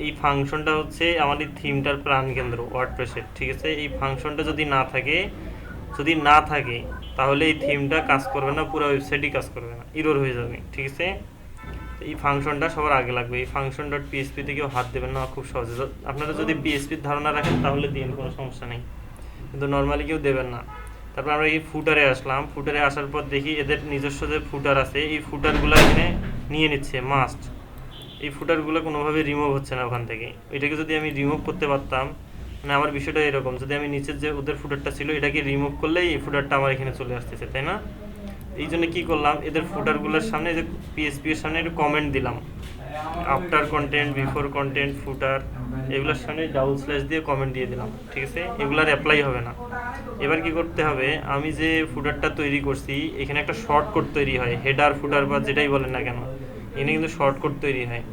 এই ফাংশনটা হচ্ছে আমাদের থিমটার প্রাণকেন্দ্র ওয়ার্ডপ্রেসের, ঠিক আছে। এই ফাংশনটা যদি না থাকে তাহলে এই থিমটা কাজ করবে না, পুরো ওয়েবসাইটই কাজ করবে না, এরর হয়ে যাবে, ঠিক আছে। এই ফাংশনটা সবার আগে লাগবে, এই ফাংশন ডট পিএসপি থেকেও হাত দেবেন না খুব সহজে। আপনারা যদি পিএসপির ধারণা রাখেন তাহলে দিন, কোনো সমস্যা নেই, কিন্তু নর্মালি কেউ দেবেন না। তারপর আমরা এই ফুটারে আসলাম, ফুটারে আসার পর দেখি এদের নিজস্ব যে ফুটার আছে এই ফুটারগুলো এখানে নিয়ে নিচ্ছে মাস্ট। এই ফুটারগুলো কোনোভাবে রিমুভ হচ্ছে না ওখান থেকে। এটাকে যদি আমি রিমুভ করতে পারতাম, মানে আমার বিষয়টা এরকম, যদি আমি নিচের যে ওদের ফুটারটা ছিল এটাকে রিমুভ করলেই এই ফুটারটা আমার এখানে চলে আসতেছে, তাই না? এই জন্য কী করলাম, এদের ফুটারগুলোর সামনে যে পিএসপি এর সামনে একটু কমেন্ট দিলাম, আফটার কন্টেন্ট, বিফোর কন্টেন্ট, ফুটার, এগুলোর সামনে ডাবল স্ল্যাশ দিয়ে কমেন্ট দিয়ে দিলাম, ঠিক আছে। এগুলার অ্যাপ্লাই হবে না। এবার কি করতে হবে, আমি যে ফুটারটা তৈরি করছি এখানে একটা শর্টকাট তৈরি হয়, হেডার ফুটার বা যেটাই বলেন না কেন, এখানে কিন্তু শর্টকাট তৈরি হয়।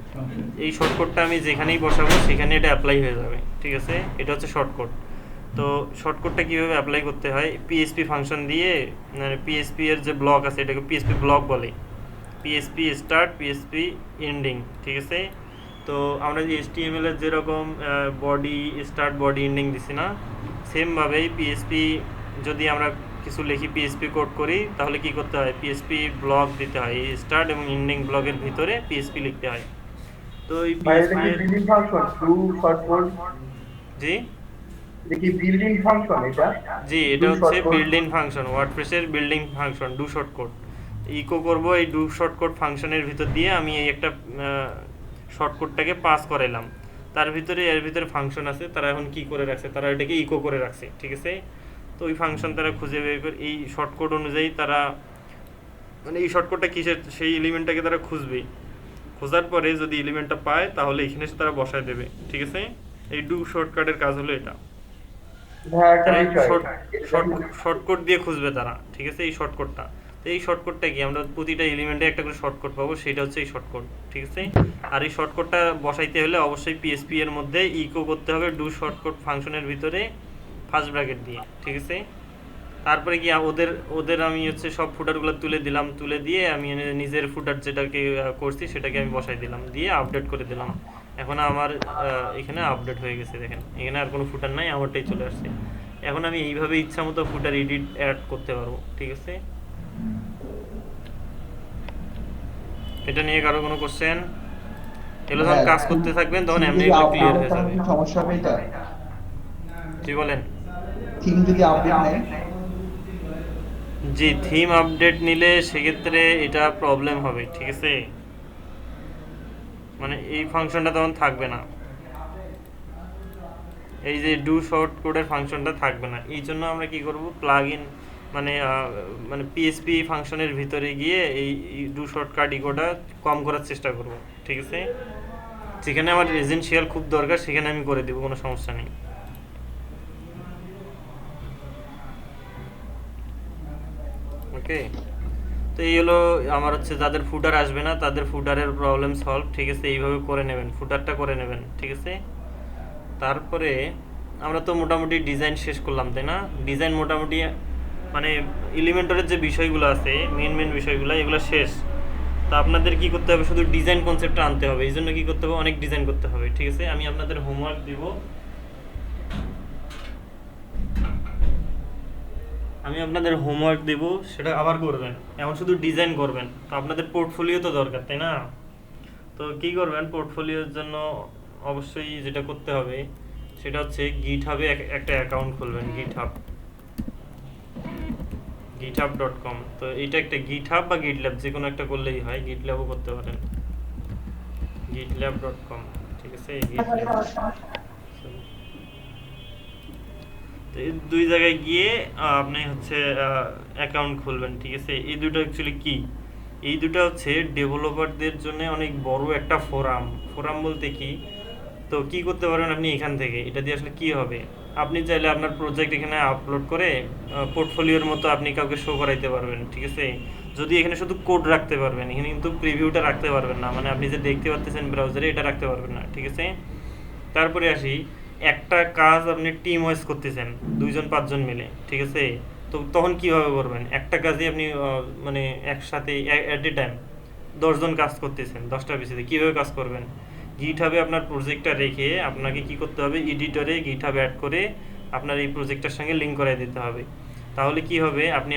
এই শর্টকাটটা আমি যেখানেই বসাবো সেখানে এটা অ্যাপ্লাই হয়ে যাবে, ঠিক আছে। এটা হচ্ছে শর্টকাট। তো শর্টকাটটা কীভাবে অ্যাপ্লাই করতে হয়, পিএসপি ফাংশন দিয়ে, মানে পিএসপি এর যে ব্লক আছে এটাকে পিএসপি ব্লক বলে, পিএসপি স্টার্ট, পিএসপি এন্ডিং, ঠিক আছে। তো আমরা যে HTML এর যেরকম বডি স্টার্ট, বডি এন্ডিং দিছি না, সেমভাবেই পিএসপি যদি আমরা কিছু লিখি, পিএসপি কোড করি, তাহলে কি করতে হয়, পিএসপি ব্লক দিতে হয়, এই স্টার্ট এবং এন্ডিং ব্লকের ভিতরে পিএসপি লিখতে হয়। তো এই PHP building function to shortcut, জি দেখি বিল্ডিং ফাংশন, জি এটা হচ্ছে বিল্ডিং ফাংশন, ওয়ার্ডপ্রেসের building function, do shortcut echo করব। এই ডু শর্টকাট ফাংশনের ভিতর দিয়ে আমি এই একটা শর্টকাটটাকে পাস করাইলাম, তার ভিতরে এর ভিতরে ফাংশন আছে, তারা এখন কি করে রাখছে, তারা এটাকে ইকো করে রাখছে, ঠিক আছে। তো ওই ফাংশন তারা খুঁজে বের করে এই শর্টকাট অনুযায়ী তারা, মানে এই শর্টকাটটা কিসের, সেই এলিমেন্টটাকে তারা খুঁজবে, খোঁজার পরে যদি এলিমেন্টটা পায় তাহলে এখানে তারা বসায় দেবে, ঠিক আছে। এই ডু শর্টকাটের কাজ হলো এটা, শর্টকাট দিয়ে খুঁজবে তারা, ঠিক আছে, এই শর্টকাটটা। তো এই শর্টকাটটা কি, আমরা প্রতিটা এলিমেন্টে একটা করে শর্টকাট পাবো, সেটা হচ্ছে এই শর্টকাট, ঠিক আছে। আর এই শর্টকাটটা বসাইতে হলে অবশ্যই পিএসপি এর মধ্যে ইকো করতে হবে ডু শর্টকাট ফাংশনের ভিতরে ফার্স্ট ব্র্যাকেট দিয়ে, ঠিক আছে। তারপরে কি ওদের ওদের আমি হচ্ছে সব ফুটারগুলো তুলে দিলাম, তুলে দিয়ে আমি নিজের ফুটার যেটাকে করছি সেটাকে আমি বসাই দিলাম, দিয়ে আপডেট করে দিলাম। এখন আমার এখানে আপডেট হয়ে গেছে, দেখেন এখানে আর কোনো ফুটার নাই, আমারটাই চলে আসছে। এখন আমি এইভাবে ইচ্ছা মতো ফুটার এডিট অ্যাড করতে পারবো, ঠিক আছে। এটা নিয়ে কারো কোনো কোশ্চেন? এগুলো যখন কাজ করতে থাকবেন তখন এমনি এগুলো ক্লিয়ার হয়ে যাবে। সমস্যা হবে এটা, কি বলেন? থিম যদি আপডেট নেয়? জি, থিম আপডেট নিলে সেক্ষেত্রে এটা প্রবলেম হবে, ঠিক আছে। মানে এই ফাংশনটা তখন থাকবে না, এই যে ডু শর্ট কোডের ফাংশনটা থাকবে না। এই জন্য আমরা কি করব, প্লাগ ইন মানে মানে পিএসপি ফাংশনের ভিতরে গিয়ে এই ডু শর্ট কাট ইকোটা কম করার চেষ্টা করব, ঠিক আছে। যেখানে আমার এজেন্সিয়াল খুব দরকার সেখানে আমি করে দেব, কোনো সমস্যা নেই। ওকে, তো এই হলো আমার হচ্ছে যাদের ফুটার আসবে না তাদের ফুটারের প্রবলেম সলভ, ঠিক আছে। এইভাবে করে নেবেন, ফুটারটা করে নেবেন, ঠিক আছে। তারপরে আমরা তো মোটামুটি ডিজাইন শেষ করলাম, তাই না? ডিজাইন মোটামুটি মানে এলিমেন্টরের যে বিষয়গুলো আছে মেন বিষয়গুলো এগুলো শেষ। তো আপনাদের কি করতে হবে, শুধু ডিজাইন কনসেপ্টটা আনতে হবে। এই জন্য কি করতে হবে, অনেক ডিজাইন করতে হবে, ঠিক আছে। আমি আপনাদের হোমওয়ার্ক দিব, সেটা আবার করবেন। এখন শুধু ডিজাইন করবেন, তো আপনাদের পোর্টফোলিও তো দরকার, তাই না? তো কি করবেন, পোর্টফোলিওর জন্য অবশ্যই যেটা করতে হবে সেটা হচ্ছে গিটহাবে একটা অ্যাকাউন্ট খুলবেন, github.com। তো এটা একটা গিটহাব বা গিটল্যাব যে কোনো একটা করলেই হয়, গিটল্যাবও করতে পারেন, gitlab.com, ঠিক আছে। তো এই দুই জায়গায় গিয়ে আপনি হচ্ছে অ্যাকাউন্ট খুলবেন, ঠিক আছে। এই দুটো অ্যাকচুয়ালি কি, এই দুটো হচ্ছে ডেভেলপারদের জন্য অনেক বড় একটা ফোরাম বলতে কি, তো কি করতে পারেন আপনি এখান থেকে, এটা দিয়ে আসলে কি হবে, আপনি চাইলে আপনার প্রজেক্ট এখানে আপলোড করে পোর্টফোলিওর মতো আপনি কাউকে শো করাইতে পারবেন, ঠিক আছে। যদি এখানে শুধু কোড রাখতে পারবেন, এখানে কিন্তু প্রিভিউটা রাখতে পারবেন না, মানে আপনি যে দেখতে পাচ্ছেন ব্রাউজারে এটা রাখতে পারবেন না, ঠিক আছে। তারপরে আসি, একটা কাজ আপনি টিম ওয়াইজ করতেছেন 2-5 জন মিলে, ঠিক আছে। তো তখন কিভাবে করবেন, একটা কাজই আপনি মানে একসাথে অ্যাট এ টাইম 10 জন কাজ করতেছেন 10টা পিসিতে, কীভাবে কাজ করবেন, গিটহাবে আপনার প্রজেক্টটা রেখে আপনাকে কি করতে হবে, এডিটরে গিটহাব অ্যাড করে আপনার এই প্রজেক্টটার সঙ্গে লিঙ্ক করাই দিতে হবে। তাহলে কি হবে, আপনি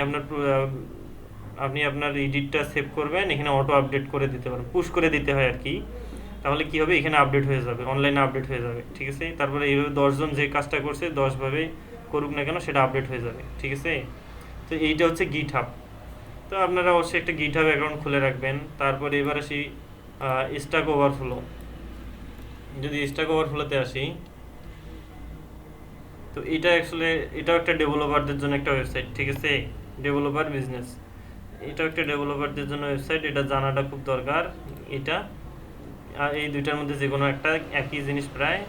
আপনার এডিটটা সেভ করবেন, এখানে অটো আপডেট করে দিতে পারেন, পুশ করে দিতে হয় আর কি। তাহলে কি হবে, এখানে আপডেট হয়ে যাবে, অনলাইনে আপডেট হয়ে যাবে, ঠিক আছে। তারপরে এইভাবে 10 জন যে কাজটা করছে 10 ভাবে করুক না কেন সেটা আপডেট হয়ে যাবে, ঠিক আছে। তো এইটা হচ্ছে গিটহাব। তো আপনারা অবশ্যই একটা গিটহাব অ্যাকাউন্ট খুলে রাখবেন। তারপরে এবার আসি স্ট্যাক ওভারফ্লো। যদি স্ট্যাক ওভারফ্লোতে আসি, তো এটা অ্যাকচুয়ালি এটাও একটা ডেভেলপারদের জন্য একটা ওয়েবসাইট, ঠিক আছে। ডেভেলপার বিজনেস, এটাও একটা ডেভেলপারদের জন্য ওয়েবসাইট, এটা জানাটা খুব দরকার। এটা আর এই দুইটার মধ্যে যে কোনো একটা একই জিনিস প্রায়।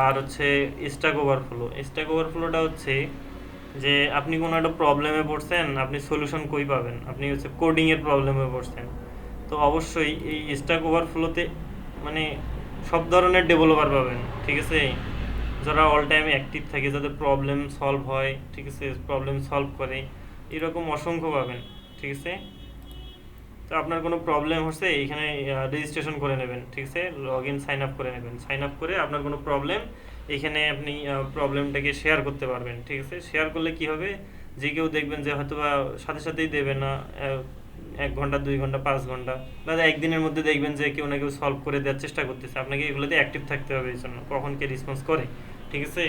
আর হচ্ছে স্ট্যাক ওভারফ্লোটা হচ্ছে যে আপনি কোনো একটা প্রবলেমে পড়ছেন, আপনি সলিউশন কই পাবেন, আপনি হচ্ছে কোডিংয়ের প্রবলেমে পড়ছেন, তো অবশ্যই এই স্ট্যাক ওভারফ্লোতে মানে সব ধরনের ডেভেলপার পাবেন, ঠিক আছে। যারা অল টাইম অ্যাক্টিভ থাকে, যাদের প্রবলেম সলভ হয়, ঠিক আছে, প্রবলেম সলভ করে, এরকম অসংখ্য পাবেন, ঠিক আছে। তো আপনার কোনো প্রবলেম হচ্ছে এখানে রেজিস্ট্রেশন করে নেবেন, ঠিক আছে, লগ ইন সাইন আপ করে নেবেন, সাইন আপ করে আপনার কোনো প্রবলেম এখানে আপনি প্রবলেমটাকে শেয়ার করতে পারবেন, ঠিক আছে। শেয়ার করলে কি হবে, যে কেউ দেখবেন যে হয়তো বা সাথে সাথেই দেবে না, 1 ঘন্টা 2 ঘন্টা 5 ঘন্টা বা একদিনের মধ্যে দেখবেন যে কেউ না কেউ সলভ করে দেওয়ার চেষ্টা করতেছে, আপনাকে এগুলোতে অ্যাক্টিভ থাকতে হবে, এই জন্য কখন কে রেসপন্স করে, ঠিক আছে।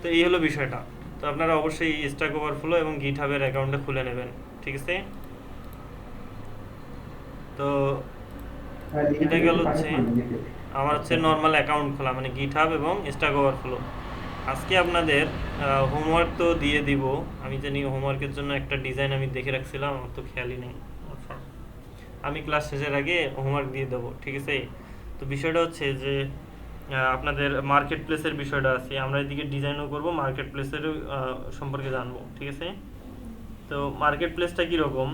তো এই হলো বিষয়টা। তো আপনারা অবশ্যই স্ট্যাক ওভারফ্লো এবং গিটহাবের অ্যাকাউন্টটা খুলে নেবেন, ঠিক আছে। তো এটা গেল হচ্ছে আমার হচ্ছে নর্মাল অ্যাকাউন্ট খোলা, মানে গিটহাব এবং স্ট্যাক ওভারফ্লো। আজকে আপনাদের হোমওয়ার্ক তো দিয়ে দিব, আমি জানি হোমওয়ার্কের জন্য একটা ডিজাইন আমি দেখে রাখছিলাম, আমার তো খেয়ালই নেই। আচ্ছা, আমি ক্লাস শেষের আগে হোমওয়ার্ক দিয়ে দেবো, ঠিক আছে। তো বিষয়টা হচ্ছে যে আপনাদের মার্কেট প্লেসের বিষয়টা আছে, আমরা এদিকে ডিজাইনও করব, মার্কেট প্লেসের সম্পর্কে জানবো, ঠিক আছে। তো মার্কেট প্লেসটা কীরকম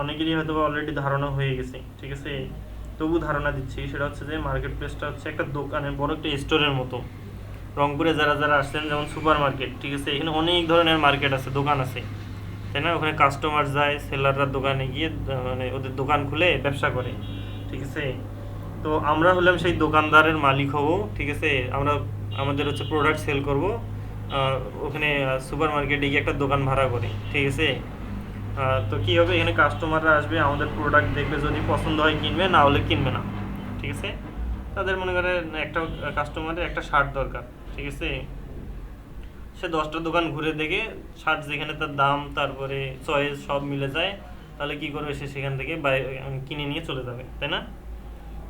অনেকেরই হয়তো অলরেডি ধারণা হয়ে গেছে, ঠিক আছে, তবু ধারণা দিচ্ছি। সেটা হচ্ছে যে মার্কেট প্লেসটা হচ্ছে একটা দোকানের বড় একটা স্টোরের মতো, রংপুরে যারা যারা আসছেন, যেমন সুপার মার্কেট, ঠিক আছে, এখানে অনেক ধরনের মার্কেট আছে, দোকান আছে, তাই না? ওখানে কাস্টমার যায়, সেলাররা দোকানে গিয়ে মানে ওদের দোকান খুলে ব্যবসা করে, ঠিক আছে। তো আমরা হলাম সেই দোকানদারের মালিক হব, ঠিক আছে। আমরা আমাদের হচ্ছে প্রোডাক্ট সেল করব, ওখানে সুপার মার্কেটে গিয়ে একটা দোকান ভাড়া করি, ঠিক আছে। তো কী হবে, এখানে কাস্টমাররা আসবে, আমাদের প্রোডাক্ট দেখবে, যদি পছন্দ হয় কিনবে, না হলে কিনবে না, ঠিক আছে। তাদের মনে করে একটা কাস্টমারের একটা শার্ট দরকার, ঠিক আছে, সে 10টা দোকান ঘুরে দেখে শার্ট যেখানে তার দাম তারপরে চয়েস সব মিলে যায়, তাহলে কি করবে, সে সেখান থেকে কিনে নিয়ে চলে যাবে, তাই না?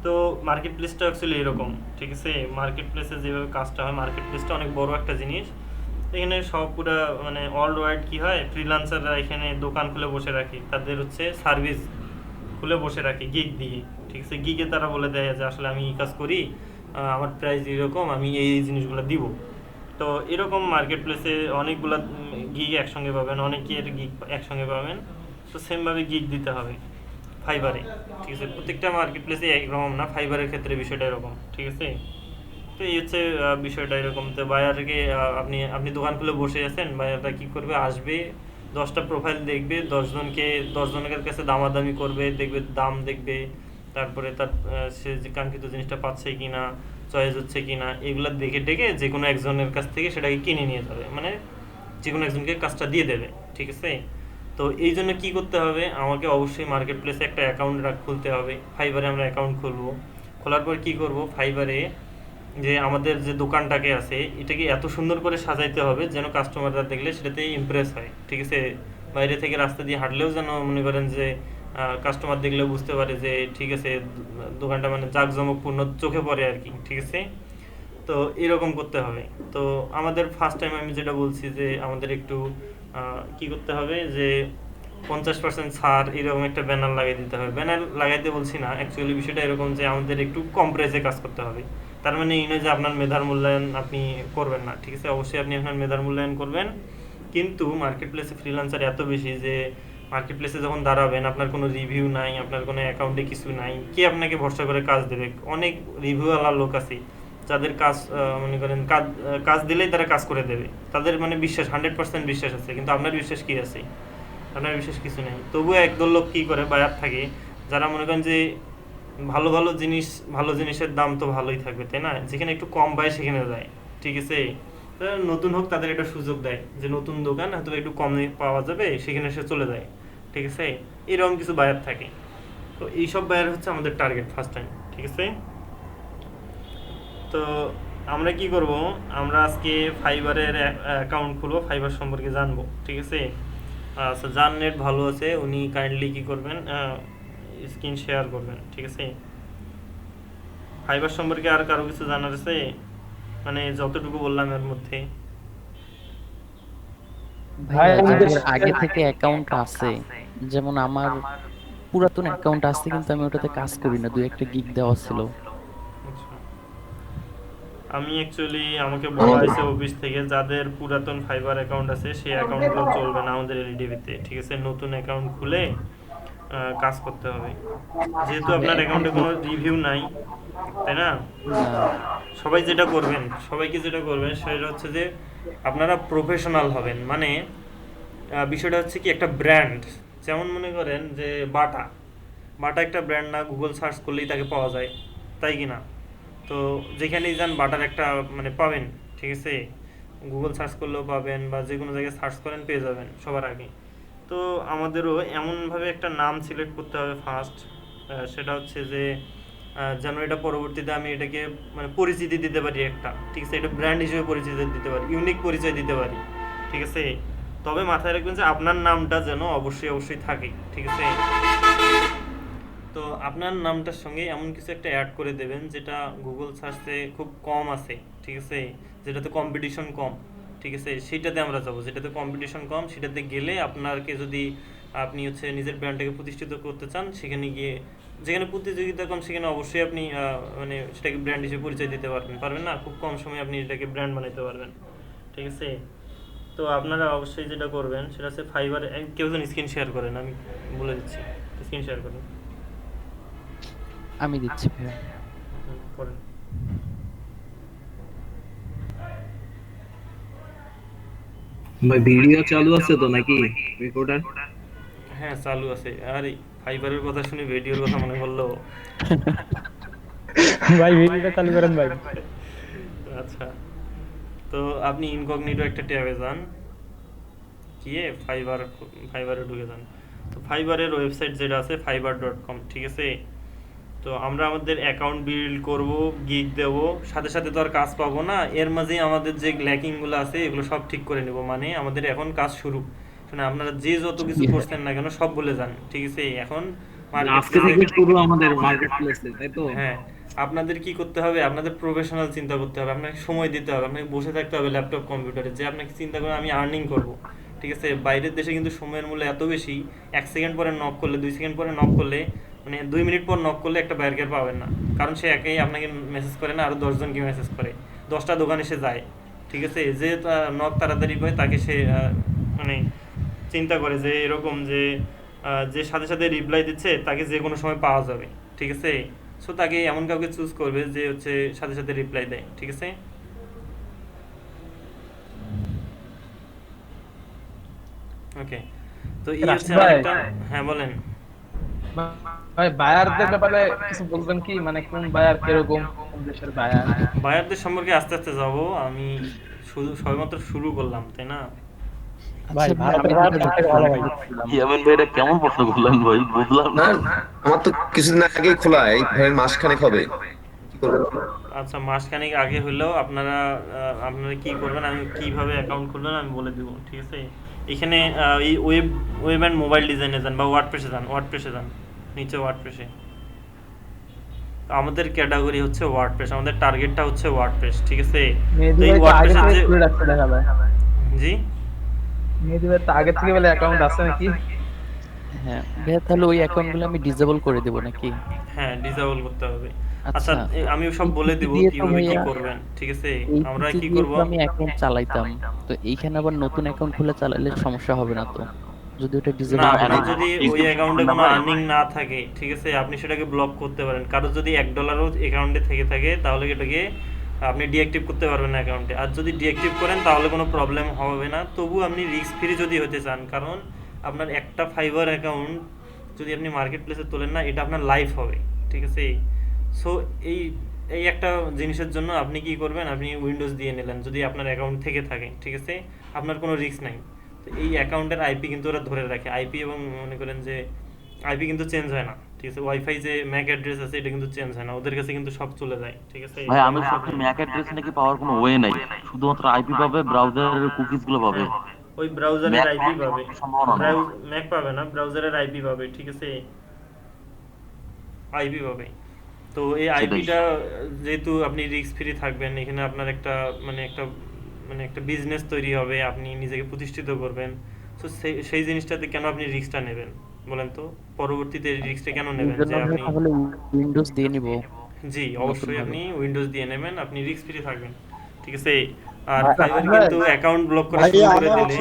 তো মার্কেট প্লেসটা অ্যাকচুয়ালি এরকম, ঠিক আছে। মার্কেট প্লেসে যেভাবে কাজটা হয়, মার্কেট প্লেসটা অনেক বড় একটা জিনিস। এখানে সব পুরা মানে ওয়ার্ল্ড ওয়াইড কী হয়, ফ্রিল্যান্সাররা এখানে দোকান খুলে বসে রাখে, তাদের হচ্ছে সার্ভিস খুলে বসে রাখে গিগ দিয়ে, ঠিক আছে। গিগে তারা বলে দেয় যে আসলে আমি এই কাজ করি, আমার প্রাইস এরকম, আমি এই জিনিসগুলো দিব। তো এরকম মার্কেট প্লেসে অনেকগুলো গিগ একসঙ্গে পাবেন, অনেকের গিগ একসঙ্গে পাবেন। তো সেমভাবে গিগ দিতে হবে ফাইবারে, ঠিক আছে। প্রত্যেকটা মার্কেট প্লেসে একরকম না, ফাইবারের ক্ষেত্রে বিষয়টা এরকম, ঠিক আছে। তো এই হচ্ছে বিষয়টা এরকম। তো বায়ারকে আপনি দোকান খুলে বসে আছেন, বায়ারটা কী করবে, আসবে, 10টা প্রোফাইল দেখবে, 10 জনের কাছে দামাদামি করবে, দেখবে দাম দেখবে, তারপরে তার সে যে কাঙ্ক্ষিত জিনিসটা পাচ্ছে কি না, চয়েস হচ্ছে কি না, এগুলো দেখে টেকে যে কোনো একজনের কাছ থেকে সেটাকে কিনে নিয়ে যাবে, মানে যে কোনো একজনকে কাজটা দিয়ে দেবে, ঠিক আছে। তো এই জন্য কী করতে হবে, আমাকে অবশ্যই মার্কেট প্লেসে একটা অ্যাকাউন্ট খুলতে হবে। ফাইবারে আমরা অ্যাকাউন্ট খুলবো, খোলার পর কী করব, ফাইবারে যে আমাদের যে দোকানটাকে আছে এটাকে এত সুন্দর করে সাজাইতে হবে যেন কাস্টমাররা দেখলে সেটাতে ইমপ্রেস হয়, ঠিক আছে। বাইরে থেকে রাস্তা দিয়ে হাঁটলেও যেন মনে করেন যে কাস্টমার দেখলেও বুঝতে পারে যে ঠিক আছে, দোকানটা মানে জাঁকজমকপূর্ণ চোখে পড়ে আর কি, ঠিক আছে। তো এরকম করতে হবে। তো আমাদের ফার্স্ট টাইম আমি যেটা বলছি যে আমাদের একটু কি করতে হবে, যে 50% ছাড় এরকম একটা ব্যানার লাগিয়ে দিতে হবে। ব্যানার লাগাইতে বলছি না, অ্যাকচুয়ালি বিষয়টা এরকম যে আমাদের একটু কম প্রাইসে কাজ করতে হবে। তার মানে এই নয় যে আপনার মেধার মূল্যায়ন আপনি করবেন না, ঠিক আছে। অবশ্যই আপনি আপনার মেধার মূল্যায়ন করবেন, কিন্তু মার্কেট প্লেসে ফ্রিল্যান্সার এত বেশি যে মার্কেট প্লেসে যখন দাঁড়াবেন আপনার কোনো রিভিউ নাই, আপনার কোনো অ্যাকাউন্টে কিছু নাই, কে আপনাকে ভরসা করে কাজ দেবে? অনেক রিভিউওয়ালা লোক আছে যাদের কাজ মনে করেন কাজ দিলেই তারা কাজ করে দেবে, তাদের মানে বিশ্বাস 100% বিশ্বাস আছে, কিন্তু আপনার বিশ্বাস কি আছে? আপনার বিশেষ কিছু নেই। তবুও একদল লোক কী করে, বায়ার থাকে যারা মনে করেন যে ভালো জিনিসের দাম তো ভালোই থাকবে, তাই না, যেখানে একটু কম পায় সেখানে যায়, ঠিক আছে। নতুন হোক তাদের একটা সুযোগ দেয় যে নতুন দোকান হয়তো একটু কমে পাওয়া যাবে, সেখানে সে চলে যায়, ঠিক আছে। এরকম কিছু বায়ার থাকে। তো এইসব বায়ার হচ্ছে আমাদের টার্গেট ফার্স্ট টাইম, ঠিক আছে। তো আমরা কি করব, আমরা আজকে ফাইবারের অ্যাকাউন্ট খুলবো, ফাইবার সম্পর্কে জানবো, ঠিক আছে। আচ্ছা, যার নেট ভালো আছে উনি কাইন্ডলি কি করবেন, স্ক্রিন শেয়ার করবেন, ঠিক আছে। ফাইবার সম্পর্কে আর কারো কিছু জানার আছে, মানে যতটুকু বললাম এর মধ্যে? ভাই আগে থেকে অ্যাকাউন্ট আছে, যেমন আমার পুরাতন অ্যাকাউন্ট আছে, কিন্তু আমি ওটাতে কাজ করি না, 2-1টা গিগ দেওয়া ছিল। আমি অ্যাকচুয়ালি আমাকে বলা হয়েছে অফিস থেকে যাদের পুরাতন ফাইবার অ্যাকাউন্ট আছে সেই অ্যাকাউন্টগুলো চলবে না আমাদের এলডিবিতে, ঠিক আছে। নতুন অ্যাকাউন্ট খুলে কাজ করতে হবে, যেহেতু আপনার অ্যাকাউন্টে কোনো রিভিউ নাই, তাই না। সবাইকে যেটা করবেন সেটা হচ্ছে যে আপনারা প্রফেশনাল হবেন, মানে বিষয়টা হচ্ছে কি, একটা ব্র্যান্ড, যেমন মনে করেন যে বাটা একটা ব্র্যান্ড না, গুগল সার্চ করলেই তাকে পাওয়া যায়, তাই কি না? তো যেখানেই যান বাটার একটা মানে পাবেন, ঠিক আছে। গুগল সার্চ করলেও পাবেন, বা যে কোনো জায়গায় সার্চ করেন পেয়ে যাবেন সবার আগে। তো আমাদেরও এমনভাবে একটা নাম সিলেক্ট করতে হবে ফার্স্ট, সেটা হচ্ছে যে যেন এটা পরবর্তীতে আমি এটাকে মানে পরিচিতি দিতে পারি একটা, ঠিক আছে। এটা ব্র্যান্ড হিসেবে পরিচিতি দিতে পারি, ইউনিক পরিচয় দিতে পারি, ঠিক আছে। তবে মাথায় রাখবেন যে আপনার নামটা যেন অবশ্যই থাকে, ঠিক আছে। তো আপনার নামটার সঙ্গে এমন কিছু একটা অ্যাড করে দেবেন যেটা গুগল সার্চে খুব কম আছে, ঠিক আছে, যেটাতে কম্পিটিশন কম, ঠিক আছে। সেটাতে আমরা যাবো, যেটাতে কম্পিটিশন কম, সেটাতে গেলে আপনাকে যদি আপনি হচ্ছে নিজের ব্র্যান্ডটাকে প্রতিষ্ঠিত করতে চান, সেখানে গিয়ে যেখানে প্রতিযোগিতা কম সেখানে অবশ্যই আপনি মানে সেটাকে ব্র্যান্ড হিসেবে পরিচয় দিতে পারবেন না, খুব কম সময়ে আপনি এটাকে ব্র্যান্ড বানাইতে পারবেন, ঠিক আছে। তো আপনারা অবশ্যই যেটা করবেন সেটা হচ্ছে ফাইবারে কেউ যেন স্ক্রিন শেয়ার করেন, আমি বলে দিচ্ছি, স্ক্রিন শেয়ার করেন। আমি দিচ্ছি ভাই। করেন। ভাই ভিডিও চালু আছে তো নাকি রেকর্ডার? হ্যাঁ চালু আছে। আরে ফাইবারের কথা শুনে ভিডিওর কথা মনে পড়লো। ভাই ভিডিওটা চালু করেন ভাই। আচ্ছা, তো আপনি ইনকগনিটো একটা ট্যাবে যান, গিয়ে ফাইবারে ঢুকে যান। তো ফাইবারের ওয়েবসাইট যেটা আছে fiverr.com, ঠিক আছে? তো আমরা আমাদের অ্যাকাউন্ট বিল্ড করব, গিগ দেব, সাথে সাথে তো আর কাজ পাবো না, এর মাঝেই আমাদের যে ল্যাকিংগুলো আছে এগুলো সব ঠিক করে নেব। মানে আমাদের এখন কাজ শুরু। শুনে আপনারা যে যত কিছু করছেন না কেন সব বলে যান, ঠিক আছে? এখন আজকে থেকে শুরু আমাদের মার্কেট প্লেসে, তাই তো? হ্যাঁ, আপনাদের কি করতে হবে? আপনাদের প্রফেশনাল চিন্তা করতে হবে, আপনাকে সময় দিতে হবে, আপনাকে বসে থাকতে হবে ল্যাপটপ কম্পিউটারে, যে আপনাকে চিন্তা করে আমি আর্নিং করব, ঠিক আছে? বাইরের দেশে কিন্তু সময়ের মূল্য এত বেশি, 1 সেকেন্ড পরে নক করলে, 2 সেকেন্ড পরে নক করলে, মানে 2 মিনিট পর নক করলে একটা বার্গার পাবেন না, কারণ সে একাই আপনাকে মেসেজ করে না, আরও 10 জনকে মেসেজ করে, 10টা দোকানে সে যায়, ঠিক আছে? যে নক তাড়াতাড়ি পায় তাকে সে মানে চিন্তা করে যে এরকম যে যে সাথে সাথে রিপ্লাই দিচ্ছে তাকে যে কোনো সময় পাওয়া যাবে, ঠিক আছে? সো তাকে এমন কাউকে চুজ করবে যে হচ্ছে সাথে সাথে রিপ্লাই দেয়, ঠিক আছে? ওকে, তো এই হচ্ছে আরেকটা। হ্যাঁ বলেন ভাই বায়ারদের ব্যাপারে কিছু বলবেন কি, মানে কোন বায়ার কিরকম, কোন দেশের বায়ার? বায়ারদের সম্পর্কে আস্তে আস্তে যাব, আমি সবেমাত্র শুরু করলাম, তাই না? ভাই ভারতের ভালো ভাই। ইয়ামিন ভাই এটা কেমন প্রশ্ন করলেন ভাই, বুঝলাম না। আমার তো কিছুদিন আগে খোলা, এই ধরেন মাসখানেক হবে। কি করব? আচ্ছা, মাসখানেক আগে হলেও আপনারা কি করবেন, আমি কিভাবে অ্যাকাউন্ট খুলবেন আমি বলে দেবো, ঠিক আছে? এখানে এই ওয়েব অ্যান্ড মোবাইল ডিজাইনে যান বা ওয়ার্ডপ্রেসে যান, নিচে ওয়ার্ডপ্রেসে। আমাদের ক্যাটাগরি হচ্ছে ওয়ার্ডপ্রেস, আমাদের টার্গেটটা হচ্ছে ওয়ার্ডপ্রেস, ঠিক আছে? তো এই ওয়ার্ডপ্রেসের যে জি মেয়েদের তো আগে থেকে বলে অ্যাকাউন্ট আছে নাকি? হ্যাঁ ভাইয়া, তাহলে ওই অ্যাকাউন্টগুলো আমি ডিসেবল করে দেব নাকি? হ্যাঁ, ডিসেবল করতে হবে। আচ্ছা, আচ্ছা, আমি সব বলে দিব দিয়ে তো কিভাবে কি ভাইয়া করবেন, ঠিক আছে? এই আমরা পিসি কি দিয়ে করব, তো আমি অ্যাকাউন্ট চালাইতাম, তো এইখানে আবার নতুন অ্যাকাউন্ট খুলে চালালে সমস্যা হবে না তো? যদি ওটা না, ডিসেবল আপনার করে যদি ওই অ্যাকাউন্টে কোনো আর্নিং না থাকে, ঠিক আছে, আপনি সেটাকে ব্লক করতে পারেন। কারো যদি $1 অ্যাকাউন্টে থেকে থাকে তাহলে এটাকে আপনি ডিঅ্যাক্টিভ করতে পারবেন না অ্যাকাউন্টে। আর যদি ডিঅ্যাক্টিভ করেন তাহলে কোনো প্রবলেম হবে না, তবু আপনি রিস্ক ফ্রি যদি হতে চান, কারণ আপনার একটা ফাইবার অ্যাকাউন্ট যদি আপনি মার্কেট প্লেসে তোলেন না, এটা আপনার লাইফ হবে, ঠিক আছে? সো এই এই একটা জিনিসের জন্য আপনি কি করবেন, আপনি উইন্ডোজ দিয়ে নিলেন যদি আপনার অ্যাকাউন্ট থেকে থাকে, ঠিক আছে? আপনার কোনো রিস্ক নাই। তো এই অ্যাকাউন্টের আইপি কিন্তু ওরা ধরে রাখে, আইপি, এবং মনে করেন যে আইপি কিন্তু চেঞ্জ হয় না, ঠিক আছে? ওয়াইফাই যে ম্যাক অ্যাড্রেস আছে এটা কিন্তু চেঞ্জ হয় না, ওদের কাছে কিন্তু সব চলে যায়, ঠিক আছে? ভাই আমি শুনছি ম্যাক অ্যাড্রেস নাকি পাওয়ার কোনো ওয়ে নাই, শুধুমাত্র আইপি পাবে, ব্রাউজারের কুকিজ গুলো পাবে। ওই ব্রাউজারের আইপি পাবে, সম্ভাবনা নেই। ম্যাক পাবে না, ব্রাউজারের আইপি পাবে, ঠিক আছে? আইপি পাবে। তো এই আইপিটা যেহেতু আপনি রিস্ক ফ্রি থাকবেন, এখানে আপনার একটা বিজনেস তৈরি হবে, আপনি নিজেকে প্রতিষ্ঠিত করবেন। তো সেই জিনিসটাতে কেন আপনি রিস্কটা নেবেন বলেন তো? পরবর্তীতে রিস্কটা কেন নেবেন যে আপনি? তাহলে উইন্ডোজ দিয়ে নিব। জি, অবশ্যই আপনি উইন্ডোজ দিয়ে নেবেন, আপনি রিস্ক ফ্রি থাকবেন, ঠিক আছে? আর ফাইবার কিন্তু অ্যাকাউন্ট ব্লক করা শুরু করে দিলে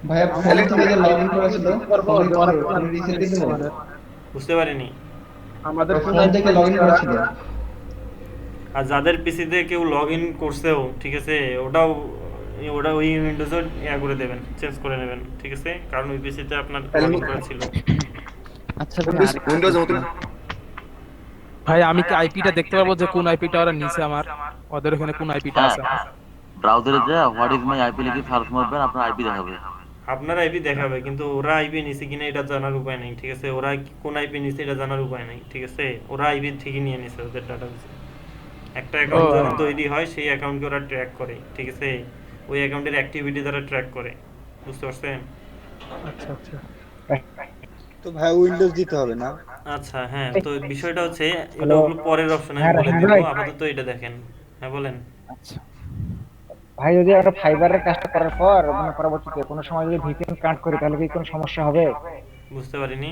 ভাইয়া ফোন থেকে যে লগইন করেছিল আমি রিসেন্টলি দেব। বুঝতে পারিনি। আমাদের ফোন থেকে লগইন করেছিল। আর যাদের পিসিতে কেউ লগ ইন করছেও, ঠিক আছে, ওটা ওই উইন্ডোজও করে দেবেন, চেঞ্জ করে নেবেন, ঠিক আছে? কারণ ওই পিসিতে আপনার লগ ইন করা ছিল। আচ্ছা ভাই, উইন্ডোজ নতুন ভাই আমি কি আইপিটা দেখতে পারবো যে কোন আইপিটা ওরা নিছে, আমার ওদের ওখানে কোন আইপিটা আছে? ব্রাউজারে যা হোয়াট ইজ মাই আইপি লিখে সার্চ মারবেন, আপনার আইপি দেখাবে। আপনার আইপি দেখাবে, কিন্তু ওরা আইপি নিছে কিনা এটা জানার উপায় নাই, ঠিক আছে? ওরা কোন আইপি নিছে এটা জানার উপায় নাই, ঠিক আছে? ওরা আইপি ঠিকই নিয়ে নিছে ওদের ডাটাবেসে। একটা অ্যাকাউন্ট যখন তৈরি হয় সেই অ্যাকাউন্টকে ওরা ট্র্যাক করে, ঠিক আছে? ওই অ্যাকাউন্টের অ্যাক্টিভিটি তারা ট্র্যাক করে, বুঝতে পারছেন? আচ্ছা আচ্ছা, তো ভাই উইন্ডোজ দিতে হবে না? আচ্ছা, হ্যাঁ, তো বিষয়টা হচ্ছে এটা হলো পরের অপশনে আমি বলে দেব, আপাতত এটা দেখেন। হ্যাঁ বলেন। আচ্ছা ভাই যদি আমরা ফাইবারের কাজটা করার পর মানে পরবর্তীতে কোনো সময় যদি ভিপিএন কানেক্ট করি তাহলে কি কোনো সমস্যা হবে? বুঝতে পারিনি।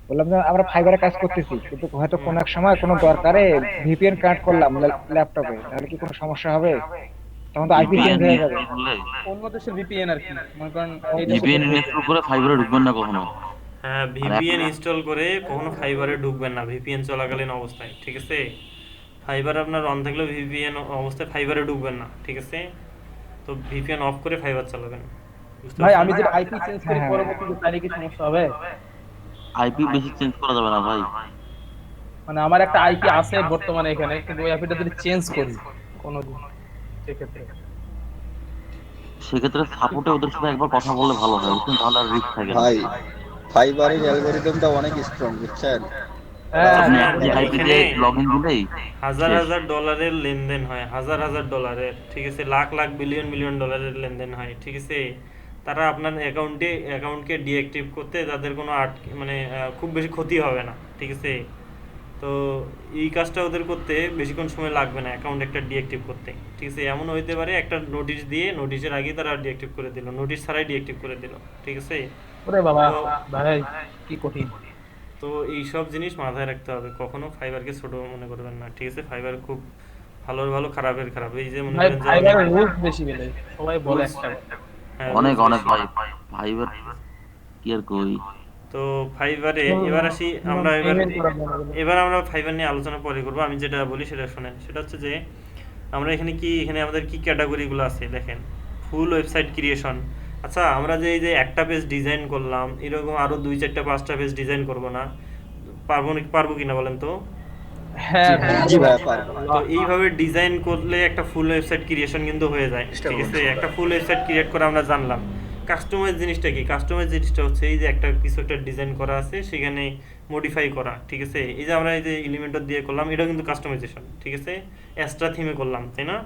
বললাম যে আমরা ফাইবারে কাজ করতেছি, কিন্তু হয়তো কোনো এক সময় কোনো দরকারে ভিপিএন কানেক্ট করলাম ল্যাপটপে, তাহলে কি কোনো সমস্যা হবে? তখন তো আইপি চেঞ্জ হয়ে যাবে। অন্য দেশের ভিপিএন আর কি, মনে করেন ভিপিএন ইনস্টল করে ফাইবারে ঢুকবেন না কখনো। হ্যাঁ, ভিপিএন ইনস্টল করে কখনো ফাইবারে ঢুকবেন না ভিপিএন চলাকালীন অবস্থায়, ঠিক আছে? ফাইবার আপনার অন থাকলেও ভিপিএন অবস্থায় ফাইবারে ঢুকবেন না, ঠিক আছে? তো তো ভিপিএন অফ করে ফাইবার চালাবেন। বুঝতে ভাই পারছেন? আমি যদি আইপি চেঞ্জ করি পরবর্তীতে তাহলে কি সমস্যা হবে? আইপি বেশি চেঞ্জ করা যাবে না ভাই। মানে আমার একটা আইপি আছে বর্তমানে এখানে, কিন্তু ওই আইপিটা যদি চেঞ্জ করি কোনোদিন, সেক্ষেত্রে সেক্ষেত্রে সাপোর্টে ওদের সাথে একবার কথা বললে ভালো হয়, বুঝছেন? তাহলে আর রিস্ক থাকে না। ভাই ফাইবারের অ্যালগরিদমটা অনেক স্ট্রং, বুঝছেন? আপনি একটা আইপিতে লগইন দিলেই হাজার শেষ। হাজার ডলারের লেনদেন হয়, হাজার হাজার ডলারের, ঠিক আছে, লাখ লাখ বিলিয়ন বিলিয়ন ডলারের লেনদেন হয়, ঠিক আছে। তারা আপনার অ্যাকাউন্টকে ডিঅ্যাক্টিভ করতে তাদের কোনো মানে খুব বেশি ক্ষতি হবে না, ঠিক আছে। তো এই কাজটা ওদের করতে বেশিক্ষণ সময় লাগবে না, অ্যাকাউন্ট একটা ডিঅ্যাক্টিভ করতে, ঠিক আছে। এমন হইতে পারে একটা নোটিশ দিয়ে নোটিশের আগে তারা ডিঅ্যাক্টিভ করে দিল, নোটিশ ছাড়াই ডিঅ্যাক্টিভ করে দিল, ঠিক আছে। ওরে বাবা তো ভাই কি কঠিন। তো এই সব জিনিস মাথায় রাখতে হবে, কখনো ফাইবারকে ছোট মনে করবেন না, ঠিক আছে। ফাইবার খুব ভালোর ভালো, খারাপের খারাপ। এই যে মনে ভাই করেন যে ফাইবারের রুলস বেশি বেলে, সবাই বলে একটা। হ্যাঁ, অনেক rules অনেক বেশি। ভাই, ফাইবার কি আর কই। তো ফাইবারে এবার আসি আমরা, এবার আমরা ফাইবার নিয়ে আলোচনা পরে করবো। আমি যেটা বলি সেটা শোনেন। সেটা হচ্ছে যে আমরা এখানে আমাদের কি ক্যাটাগরিগুলো আছে দেখেন। ফুল ওয়েবসাইট ক্রিয়েশন। আচ্ছা, আমরা যে এই যে একটা পেজ ডিজাইন করলাম, এরকম আরো 2-4-5টা পেজ ডিজাইন করব না, পারবো কিনা বলেন তো? হ্যাঁ জি ভাই পারবো। তো এইভাবে ডিজাইন করলে একটা ফুল ওয়েবসাইট ক্রিয়েশন কিন্তু হয়ে যায়, ঠিক আছে। একটা ফুল ওয়েবসাইট ক্রিয়েট করে আমরা জানলাম। কাস্টমাইজ জিনিসটা কি? কাস্টমাইজ জিনিসটা হচ্ছে এই যে কিছু একটা ডিজাইন করা আছে, সেখানে মডিফাই করা, ঠিক আছে। এই যে আমরা এই যে এলিমেন্টর দিয়ে করলাম, এটাও কিন্তু কাস্টমাইজেশন, ঠিক আছে। এক্সট্রা থিমে করলাম, তাই না?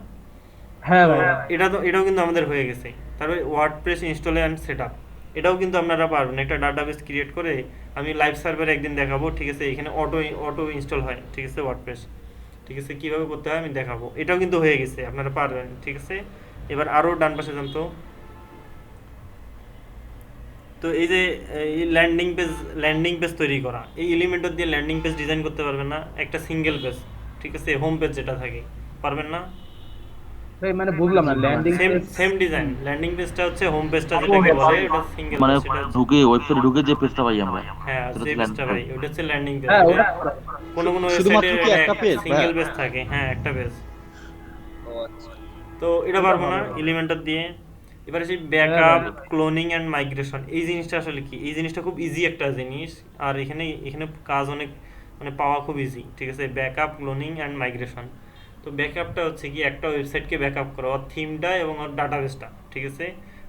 হ্যাঁ তো ভাই এটাও কিন্তু আমাদের হয়ে গেছে। তারপরে ওয়ার্ডপ্রেস ইনস্টল অ্যান্ড সেটআপ, এটাও কিন্তু আপনারা পারবেন। একটা ডাটাবেস ক্রিয়েট করে আমি লাইভ সার্ভারে একদিন দেখাবো, ঠিক আছে। এখানে অটো ইনস্টল হয়, ঠিক আছে, ওয়ার্ডপ্রেস, ঠিক আছে। কিভাবে করতে হয় আমি দেখাবো। এটাও কিন্তু হয়ে গেছে, আপনারা পারবেন, ঠিক আছে। এবার আরো ডান পাশে যান তো। তো এই যে ল্যান্ডিং পেজ তৈরি করা, এই এলিমেন্টর দিয়ে ল্যান্ডিং পেজ ডিজাইন করতে পারবেন না? একটা সিঙ্গেল পেজ, ঠিক আছে, হোম পেজ যেটা থাকে, পারবেন না? ভাই মানে বুঝলাম না, ল্যান্ডিং সেম ডিজাইন। ল্যান্ডিং পেজটা হচ্ছে হোম পেজটা যেটাকে বলে, ওটা সিঙ্গেল মানে পেজ, সেটা হচ্ছে ঢুকে ওয়েবসাইটে ঢুকে যে পেজটা পাই আমরা, হ্যাঁ, সেটা যে হচ্ছে পেজটা ভাই, landing ওটা হচ্ছে ল্যান্ডিং পেজ। হ্যাঁ ওটা কোনো শুধুমাত্র কি ওয়েবসাইটে একটা পেজ সিঙ্গেল ভাই? পেজ থাকে, হ্যাঁ, একটা পেজ। ও আচ্ছা। তো এটা পারবো না এলিমেন্টর দিয়ে। এবারে সেই ব্যাকআপ, ক্লোনিং অ্যান্ড মাইগ্রেশন, এই জিনিসটা আসলে কি? এই জিনিসটা খুব ইজি একটা জিনিস, আর এখানে কাজ অনেক, মানে পাওয়া খুব ইজি, ঠিক আছে। Backup, cloning and migration. তো ব্যাকআপটা হচ্ছে কি, একটা ওয়েবসাইটকে ব্যাকআপ করা, ওর থিমটা এবং ওর ডাটাবেসটা, ঠিক আছে।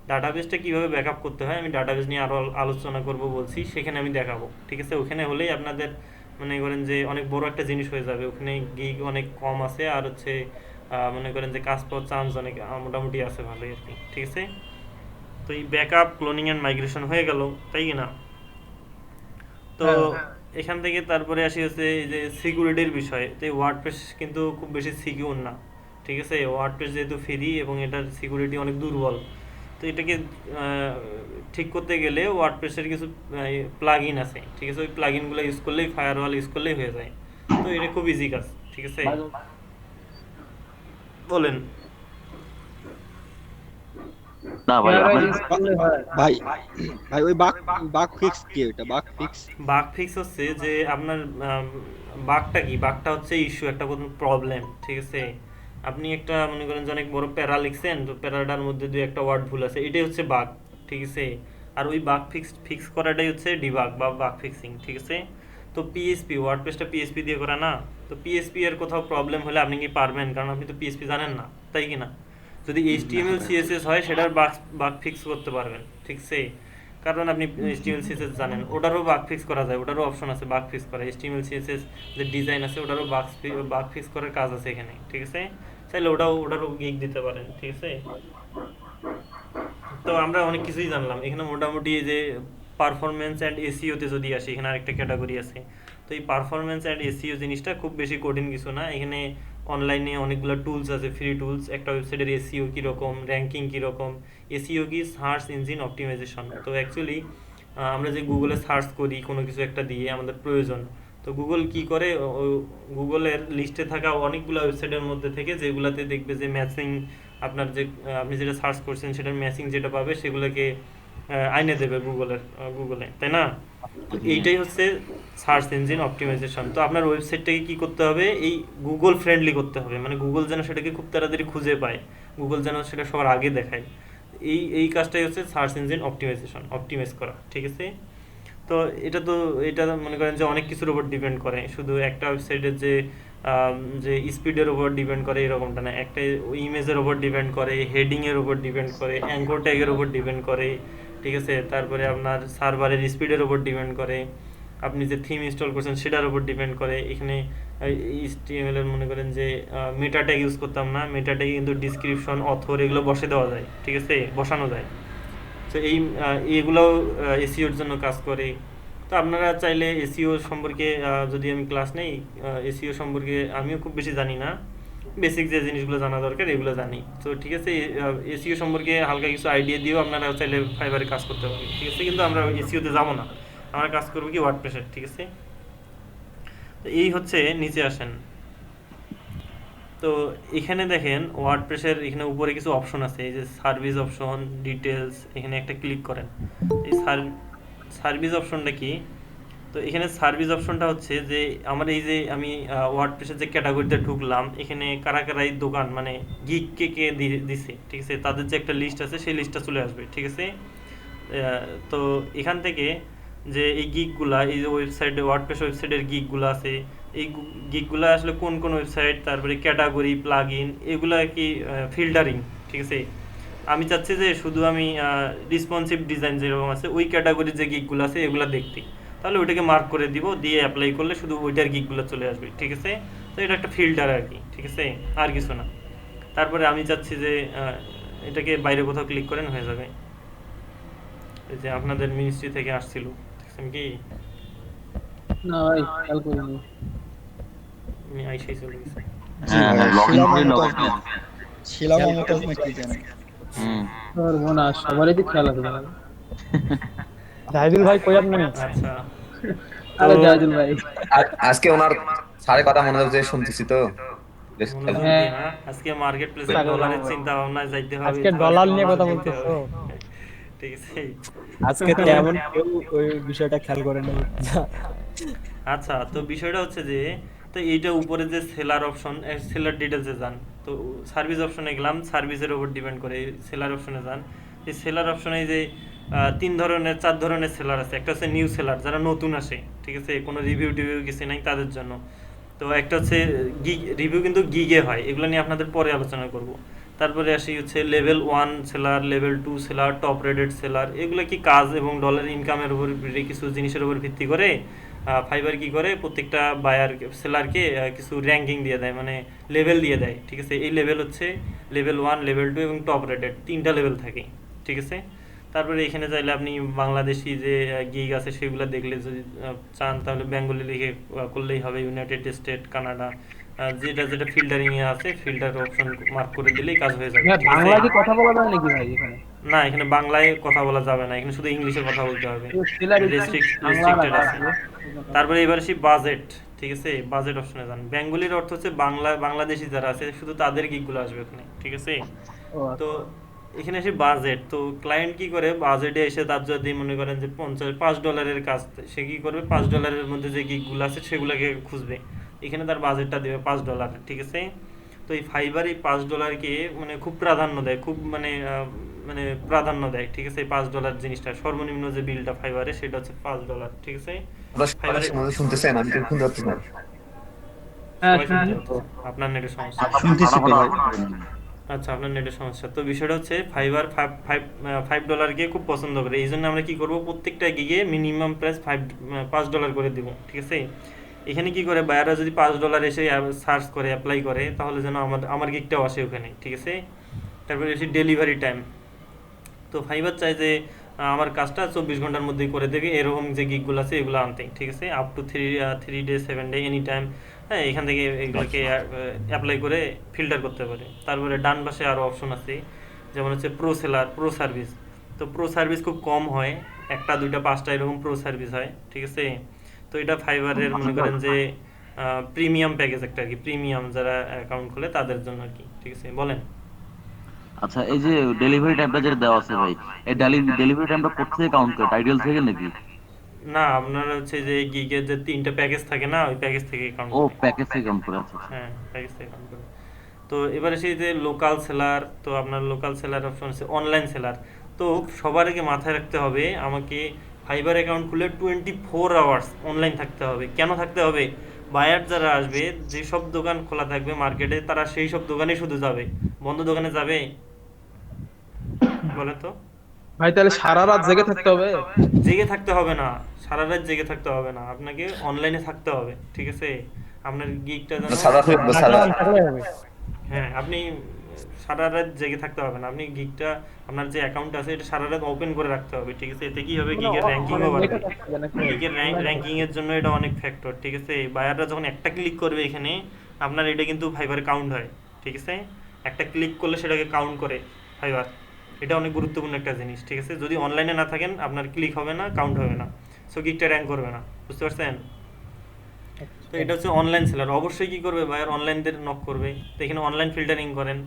ডাটাবেসটা কীভাবে ব্যাকআপ করতে হয় আমি ডাটাবেস নিয়ে আরও আলোচনা করব বলছি, সেখানে আমি দেখাবো, ঠিক আছে। ওখানে হলেই আপনাদের মনে করেন যে অনেক বড় একটা জিনিস হয়ে যাবে। ওখানে গিগ অনেক কম আছে, আর হচ্ছে মনে করেন যে কাজ পাওয়ার চান্স অনেক মোটামুটি আছে, ভালোই আর কি, ঠিক আছে। তো এই ব্যাকআপ, ক্লোনিং অ্যান্ড মাইগ্রেশন হয়ে গেল, তাই কি না? তো এখান থেকে তারপরে আসি হচ্ছে এই যে সিকিউরিটির বিষয়। তো ওয়ার্ডপ্রেস কিন্তু খুব বেশি সিকিউর না, ঠিক আছে। ওয়ার্ডপ্রেস যেহেতু ফ্রি এবং এটার সিকিউরিটি অনেক দুর্বল, তো এটাকে ঠিক করতে গেলে ওয়ার্ডপ্রেসের কিছু প্লাগইন আছে, ঠিক আছে। ওই প্লাগইনগুলো ইউজ করলেই, ফায়ারওয়াল ইউজ করলেই হয়ে যায়। তো এটা খুব ইজি কাজ, ঠিক আছে। বলেন। না ভাই ভাই ভাই ওই বাগ ফিক্স কি? ওটা বাগ ফিক্স? বাগ ফিক্স হচ্ছে যে আপনার বাগটা কি? বাগটা হচ্ছে ইস্যু, একটা কোনো প্রবলেম, ঠিক আছে। আপনি একটা মনে করেন যে অনেক বড় প্যারা লিখছেন, তো প্যারাটার মধ্যে দুই একটা ওয়ার্ড ভুল আছে, এটাই হচ্ছে বাগ, ঠিক আছে। আর ওই বাগ ফিক্স করাটাই হচ্ছে ডিবাগ বা বাগ ফিক্সিং, ঠিক আছে। তো পিএইচপি, ওয়ার্ডপ্রেসটা পিএইচপি দিয়ে করা না? তো পিএইচপি এর কোথাও প্রবলেম হলে আপনি কি পারবেন? কারণ আপনি তো পিএইচপি জানেন না, তাই কি না? যদি HTML CSS হয় সেটার বাগ ফিক্স করতে পারবেন, ঠিক আছে। কারণ আপনি HTML CSS জানেন, ওটারও বাগ ফিক্স করা যায়, ওটারও অপশন আছে বাগ ফিক্স করা। HTML CSS যে ডিজাইন আছে, ওটারও বাগ ফিক্স করার কাজ আছে এখানে, ঠিক আছে। চাইলে ওটারও গিগ দিতে পারেন, ঠিক আছে। তো আমরা অনেক কিছুই জানলাম এখানে। মোটামুটি যে পারফরমেন্স অ্যান্ড এসইওতে যদি আসি, এখানে আরেকটা ক্যাটাগরি আছে। তো এই পারফরমেন্স অ্যান্ড এসইও জিনিসটা খুব বেশি কঠিন কিছু না। এখানে অনলাইনে অনেকগুলো টুলস আছে, ফ্রি টুলস। একটা ওয়েবসাইটের এসইও কীরকম, র্যাঙ্কিং কীরকম। এসইও কি? Search engine optimisation. তো অ্যাকচুয়ালি আমরা যে গুগলে সার্চ করি কোনো কিছু একটা দিয়ে, আমাদের প্রয়োজন, তো গুগল কি করে, গুগলের লিস্টে থাকা অনেকগুলো ওয়েবসাইটের মধ্যে থেকে যেগুলাতে দেখবে যে ম্যাচিং, আপনার যে আপনি যেটা সার্চ করছেন সেটার ম্যাচিং যেটা পাবে সেগুলোকে আইনে দেবে গুগলে, তাই না? তো এইটাই হচ্ছে সার্চ ইঞ্জিন অপটিমাইজেশন। তো আপনার ওয়েবসাইটটাকে কি করতে হবে, এই গুগল ফ্রেন্ডলি করতে হবে, মানে গুগল যেন সেটাকে খুব তাড়াতাড়ি খুঁজে পায়, গুগল যেন সেটা সবার আগে দেখায়। এই কাজটাই হচ্ছে সার্চ ইঞ্জিন অপটিমাইজেশন, অপটিমাইজ করা, ঠিক আছে। তো এটা মনে করেন যে অনেক কিছুর উপর ডিপেন্ড করে, শুধু একটা ওয়েবসাইটের যে স্পিডের উপর ডিপেন্ড করে এরকমটা না, একটা ইমেজের উপর ডিপেন্ড করে, হেডিংয়ের উপর ডিপেন্ড করে, অ্যাঙ্কর ট্যাগের উপর ডিপেন্ড করে, ঠিক আছে। তারপরে আপনার সার্ভারের স্পিডের উপর ডিপেন্ড করে, আপনি যে থিম ইনস্টল করছেন সেটার উপর ডিপেন্ড করে। এখানে HTML এর মনে করেন যে মেটা ট্যাগ ইউজ করতাম না, মেটা ট্যাগে কিন্তু ডিসক্রিপশন, অথর এগুলো বসে দেওয়া যায়, ঠিক আছে, বসানো যায়। তো এইগুলোও এসইওর জন্য কাজ করে। তো আপনারা চাইলে এসইও সম্পর্কে যদি আমি ক্লাস নেই, এসইও সম্পর্কে আমিও খুব বেশি জানি না, বেসিক যে জিনিসগুলো জানা দরকার এগুলো জানি। তো ঠিক আছে, এসইও সম্পর্কে হালকা কিছু আইডিয়া দিয়েও আপনারা চাইলে ফাইবারে কাজ করতে পারবেন, ঠিক আছে। কিন্তু আমরা এসইওতে যাবো না, আমরা কাজ করবো কি ওয়ার্ডপ্রেসের, ঠিক আছে। তো এই হচ্ছে, নিচে আসেন। তো এখানে দেখেন ওয়ার্ডপ্রেসের এখানে উপরে কিছু অপশন আছে, এই যে সার্ভিস অপশন, ডিটেলস, এখানে একটা ক্লিক করেন। এই সার্ভিস অপশনটা কি? তো এখানে সার্ভিস অপশনটা হচ্ছে যে আমার এই যে আমি ওয়ার্ডপ্রেসের যে ক্যাটাগরিতে ঢুকলাম, এখানে কারা কারা এই দোকান মানে গিগ কে দিছে, ঠিক আছে, তাদের যে একটা লিস্ট আছে সেই লিস্টটা চলে আসবে, ঠিক আছে। তো এখান থেকে যে এই গিগগুলা, এই যে ওয়েবসাইটে ওয়ার্ডপ্রেস ওয়েবসাইটের গিগগুলো আছে, এই গিগগুলো আসলে কোন কোন ওয়েবসাইট, তারপরে ক্যাটাগরি, প্লাগ ইন, এগুলো আর কি ফিল্টারিং, ঠিক আছে। আমি চাচ্ছি যে শুধু আমি রেসপন্সিভ ডিজাইন যেরকম আছে ওই ক্যাটাগরির যে গিগগুলো আছে এগুলো দেখতে, তাহলে ওইটাকে মার্ক করে দিব, দিয়ে অ্যাপ্লাই করলে শুধু ওইটার গিগগুলো চলে আসবে, ঠিক আছে। তো এটা একটা ফিল্টার আর কি, ঠিক আছে, আর কিছু না। তারপরে আমি চাচ্ছি যে এটাকে বাইরে কোথাও ক্লিক করেন, হয়ে যাবে। এই যে আপনাদের মিনিস্ট্রি থেকে আসছিল, দেখছেন কি? না ভাই, খেয়াল করিনি। আমি আইসাই চলে গেছি। সবারই তো খেয়াল আছে ভাই। জাহিদুল ভাই কই আপনি? আচ্ছা, আরে জাহিদুল ভাই, আজকে ওনার সাড়ে কথা মনে হচ্ছে, শুনতেছি তো। আজকে মার্কেট প্লেসে ডলারের চিন্তা ভাবনা যাইতে হবে, আজকে ডলার নিয়ে কথা বলতেছো, ঠিক আছে। আজকে তো এমন কেউ ওই বিষয়টা খেয়াল করে না। আচ্ছা, তো বিষয়টা হচ্ছে যে, তো এইটা উপরে যে সেলার অপশন, সেলার ডিটেলসে যান, তো সার্ভিস অপশনে গেলাম, সার্ভিসের উপর ডিপেন্ড করে সেলার অপশনে যান। এই সেলার অপশনে যে 4 ধরনের সেলার আছে। একটা হচ্ছে নিউ সেলার, যারা নতুন আসে, ঠিক আছে, কোনো রিভিউ কিছু নাই তাদের জন্য। তো একটা হচ্ছে গিগ রিভিউ, কিন্তু গিগে হয়, এগুলো নিয়ে আপনাদের পরে আলোচনা করব। তারপরে আসি হচ্ছে level 1 seller, level 2 seller, top rated seller. এগুলো কি কাজ এবং ডলার ইনকামের উপর কিছু জিনিসের উপর ভিত্তি করে ফাইবার কি করে, প্রত্যেকটা বায়ার সেলারকে কিছু র্যাঙ্কিং দিয়ে দেয়, মানে লেভেল দিয়ে দেয়, ঠিক আছে। এই লেভেল হচ্ছে লেভেল 1, লেভেল 2 এবং টপ রেটেড, 3টা লেভেল থাকে, ঠিক আছে। তারপরে এখানে চাইলে আপনি বাংলাদেশি যে গিগ আছে সেগুলো দেখলে যদি চান, তাহলে বেঙ্গলি লিখে করলেই হবে, ইউনাইটেড স্টেট, কানাডা, যেটা যেটা ফিল্টারিং এ আছে ফিল্টার অপশন মার্ক করে দিলেই কাজ হয়ে যাবে। বাংলা কি কথা বলা যায় নাকি ভাই এখানে? না, এখানে বাংলায় কথা বলা যাবে না, এখানে শুধু ইংলিশে কথা বলতে হবে, রেস্ট্রিক্টেড আছে। তারপরে এবার আসি বাজেট, ঠিক আছে, বাজেট অপশনে যান। বেঙ্গলির অর্থ হচ্ছে বাংলাদেশি যারা আছে শুধু তাদের গিগগুলো আসবে ওখানে, ঠিক আছে। তো এখানে এসে বাজেট, তো ক্লায়েন্ট কি করে, বাজেটে এসে তার যদি মনে করেন যে $5 কাজ, সে কি করবে, $5 মধ্যে যে গিগগুলো আছে সেগুলোকে খুঁজবে, এখানে তার বাজেটটা দেবে $5, ঠিক আছে। তো এই ফাইবার এই $5কে মানে খুব প্রাধান্য দেয়, খুব মানে প্রাধান্য দেয়, ঠিক আছে। $5 জিনিসটা সর্বনিম্ন যে বিলটা ফাইবারে সেটা হচ্ছে $5, ঠিক আছে। ফাইবারে শুনতেছেন? আমি তো শুনতে পাচ্ছি না। আপনার নেটের সমস্যা। আচ্ছা, আপনার নেটের সমস্যা। তো বিষয়টা হচ্ছে ফাইবার $5কে খুব পছন্দ করে, এই জন্য আমরা কি করব, প্রত্যেকটা গিগে মিনিমাম প্রাইস $5 করে দিব, ঠিক আছে। এখানে কি করে, বায়াররা যদি $5 এসে সার্চ করে, অ্যাপ্লাই করে, তাহলে যেন আমার গিগটাও আসে ওখানে, ঠিক আছে। তারপরে এসে ডেলিভারি টাইম, তো ফাইবার চাই যে আমার কাজটা 24 ঘন্টার মধ্যেই করে দেবে, এরকম যে গিগগুলো আছে এগুলো আনতে, ঠিক আছে, up to 3 day 7 day any time. হ্যাঁ, এখান থেকে এগুলোকে অ্যাপ্লাই করে ফিল্টার করতে পারে। তারপরে ডান পাশে আরও অপশন আছে, যেমন হচ্ছে প্রো সেলার, প্রো সার্ভিস। তো প্রো সার্ভিস খুব কম হয়, 1টা 2টা 5টা এরকম প্রো সার্ভিস হয়, ঠিক আছে। তো এটা ফাইবারের মনে করেন যে প্রিমিয়াম প্যাকেজ একটা আর কি, প্রিমিয়াম যারা অ্যাকাউন্ট খোলে তাদের জন্য আর কি, ঠিক আছে। বলেন। আচ্ছা, এই যে ডেলিভারি টাইমটা যেটা দেওয়া আছে ভাই, এই ডেলিভারি টাইমটা কোথা থেকে কাউন্ট করে, টাইটেল থেকে নাকি? না আপনার হচ্ছে যে গিগের যে 3টা প্যাকেজ থাকে না, ওই প্যাকেজ থেকে কাউন্ট ও করে। প্যাকেজ থেকে কাউন্ট করে, আচ্ছা। হ্যাঁ, প্যাকেজ থেকে কাউন্ট করে। তো এবারে সেই যে লোকাল সেলার, তো আপনার লোকাল সেলার অপশন আছে, অনলাইন সেলার। তো সবার আগে মাথায় রাখতে হবে আমাকে ফাইবার অ্যাকাউন্ট খুলে 24 আওয়ার্স অনলাইন থাকতে হবে। কেন থাকতে হবে? বায়ার যারা আসবে, যেসব দোকান খোলা থাকবে মার্কেটে, তারা সেই সব দোকানে শুধু যাবে, বন্ধ দোকানে যাবে? বলে তো। ভাই তাহলে সারা রাত জেগে থাকতে হবে? জেগে থাকতে হবে না, সারা রাত জেগে থাকতে হবে না, আপনাকে অনলাইনে থাকতে হবে, ঠিক আছে? আপনার গিগটা যেন সাদা থাকবে, সাদা। হ্যাঁ, আপনি সারা রাত জেগে থাকতে হবে না, আপনি গিগটা, আপনার যে অ্যাকাউন্ট আছে এটা সারা রাত ওপেন করে রাখতে হবে, ঠিক আছে? এতে কি হবে, গিগের র্যাঙ্কিংও বাড়বে। গিগের র্যাঙ্কিং এর জন্য এটা অনেক ফ্যাক্টর, ঠিক আছে? বায়াররা যখন একটা ক্লিক করবে এখানে, আপনার এটা কিন্তু ফাইবারে কাউন্ট হয়, ঠিক আছে? একটা ক্লিক করলে সেটাকে কাউন্ট করে ফাইবার। এটা অনেক গুরুত্বপূর্ণ একটা জিনিস, ঠিক আছে? যদি অনলাইনে না থাকেন আপনার ক্লিক হবে না, কাউন্ট হবে না, সো গিগটা র্যাঙ্ক করবে না, বুঝতে পারছেন? তো এটা হচ্ছে অনলাইন সেলার। অবশ্যই কি করবে, বায়ার অনলাইনদের নক করবে। তো এখানে অনলাইন ফিল্টারিং করেন,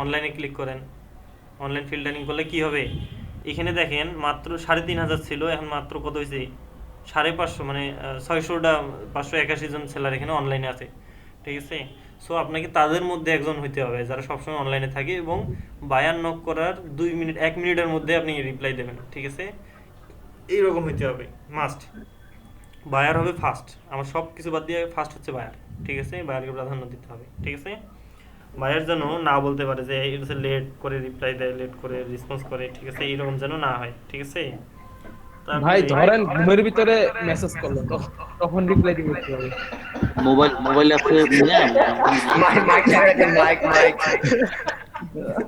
অনলাইনে ক্লিক করেন। অনলাইন ফিল্টারিং করলে কি হবে, এখানে দেখেন মাত্র 3,500 ছিল, এখন মাত্র কত হয়েছে, 550, মানে 600টা, 581 জন সেলার এখানে অনলাইনে আছে, ঠিক আছে? সো আপনাকে তাদের মধ্যে একজন হইতে হবে যারা সবসময় অনলাইনে থাকে এবং বায়ার নক করার 1 মিনিটের মধ্যে আপনি রিপ্লাই দেবেন, ঠিক আছে? এইরকম হইতে হবে, মাস্ট। বায়ার হবে ফার্স্ট, আমার সব কিছু বাদ দিয়ে ফার্স্ট হচ্ছে বায়ার, ঠিক আছে? বায়ারকে প্রাধান্য দিতে হবে, ঠিক আছে? বায়ার যেন না বলতে পারে যে এটা হচ্ছে লেট করে রিপ্লাই দেয়, লেট করে রেসপন্স করে, ঠিক আছে? এইরকম যেন না হয়, ঠিক আছে? ভাই ধরেন ঘুমের ভিতরে মেসেজ করলো, তখন রিপ্লাই দিতে হবে। মোবাইল আছে নিয়ে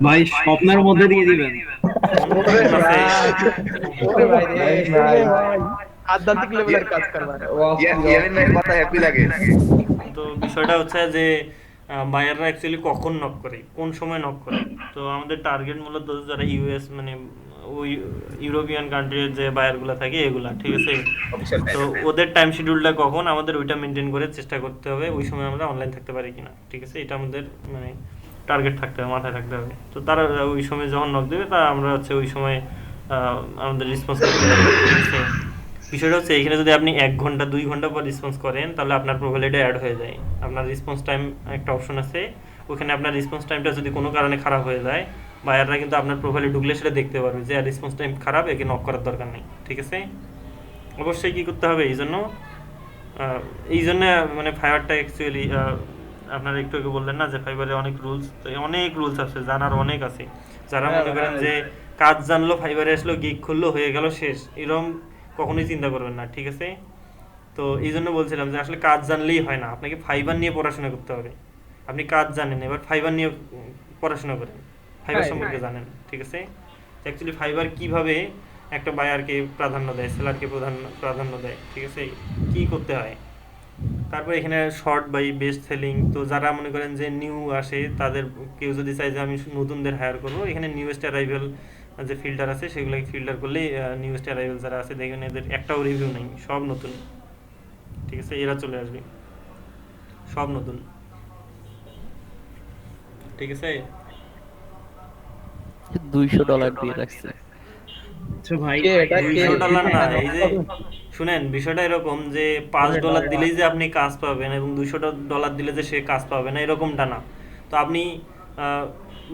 ভাই স্বপ্নের মধ্যে দিয়ে দিবেন। আধ্যাত্মিক লেভেলের কাজ করবে। ইয়ামিন ভাইয়ের কথা হ্যাপি লাগে। তো বিষয়টা হচ্ছে যে বায়াররা অ্যাকচুয়ালি কখন নক করে, কোন সময় নক করে। তো আমাদের টার্গেট মূলত যারা ইউএস, মানে ওই ইউরোপিয়ান কান্ট্রির যে বায়ারগুলো থাকে এগুলা, ঠিক আছে? তো ওদের টাইম শিডিউলটা কখন, আমাদের ওইটা মেনটেন করে চেষ্টা করতে হবে ওই সময় আমরা অনলাইন থাকতে পারি কিনা, ঠিক আছে? এটা আমাদের মানে টার্গেট থাকতে হবে, মাথায় রাখতে হবে। তো তারা ওই সময় যখন নক দেবে তা আমরা হচ্ছে ওই সময় আমাদের রেসপন্স করতে পারবো, ঠিক আছে? বিষয়টা হচ্ছে এখানে যদি আপনি 1 ঘন্টা 2 ঘন্টা পর রেসপন্স করেন তাহলে আপনার প্রোফাইলে এটা অ্যাড হয়ে যায়। আপনার রেসপন্স টাইম একটা অপশন আছে, ওখানে আপনার রেসপন্স টাইমটা যদি কোনো কারণে খারাপ হয়ে যায়, বায়াররা কিন্তু আপনার প্রোফাইলে ঢুকলে সেটা দেখতে পারবে যে রেসপন্স টাইম খারাপ, একে নক করার দরকার নেই, ঠিক আছে? অবশ্যই কি করতে হবে, এই জন্য মানে ফাইবারটা অ্যাকচুয়ালি আপনারা একটু আগে বললেন না যে ফাইবারে অনেক রুলস, তো অনেক রুলস আছে, জানার অনেক আছে। যারা মনে করেন যে কাজ জানলো, ফাইবারে আসলো, গিগ খুললো, হয়ে গেল, শেষ, এরকম কখনোই চিন্তা করবেন না, ঠিক আছে? তো এই জন্য বলছিলাম যে আসলে কাজ জানলেই হয় না, আপনাকে ফাইবার নিয়ে পড়াশোনা করতে হবে। আপনি কাজ জানেন, এবার ফাইবার নিয়ে পড়াশোনা করেন, ফাইবার সম্পর্কে জানেন, ঠিক আছে? অ্যাকচুয়ালি ফাইবার কিভাবে একটা বায়ারকে প্রাধান্য দেয়, সেলারকে প্রাধান্য দেয়, ঠিক আছে? কি করতে হয়, তারপর এখানে শর্ট বাই বেস্ট সেলিং। তো যারা মনে করেন যে নিউ আসে, তাদের কেউ যদি চায় যে আমি নতুনদের হায়ার করবো, এখানে নিউয়েস্ট অ্যারাইভেল যে ফিল্টার আছে সেগুলোকে ফিল্টার করলেই নিউয়েস্ট অ্যারাইভেল যারা আছে দেখবেন এদের একটাও রিভিউ নেই, সব নতুন, ঠিক আছে? এরা চলে আসবে, সব নতুন, ঠিক আছে? $200 দিয়ে রাখছে। আচ্ছা ভাই, $200 না, এই যে শুনেন, বিষয়টা এরকম যে $5 দিলেই যে আপনি কাজ পাবেন এবং $200 দিলে যে সে কাজ পাবে না, এরকমটা না। তো আপনি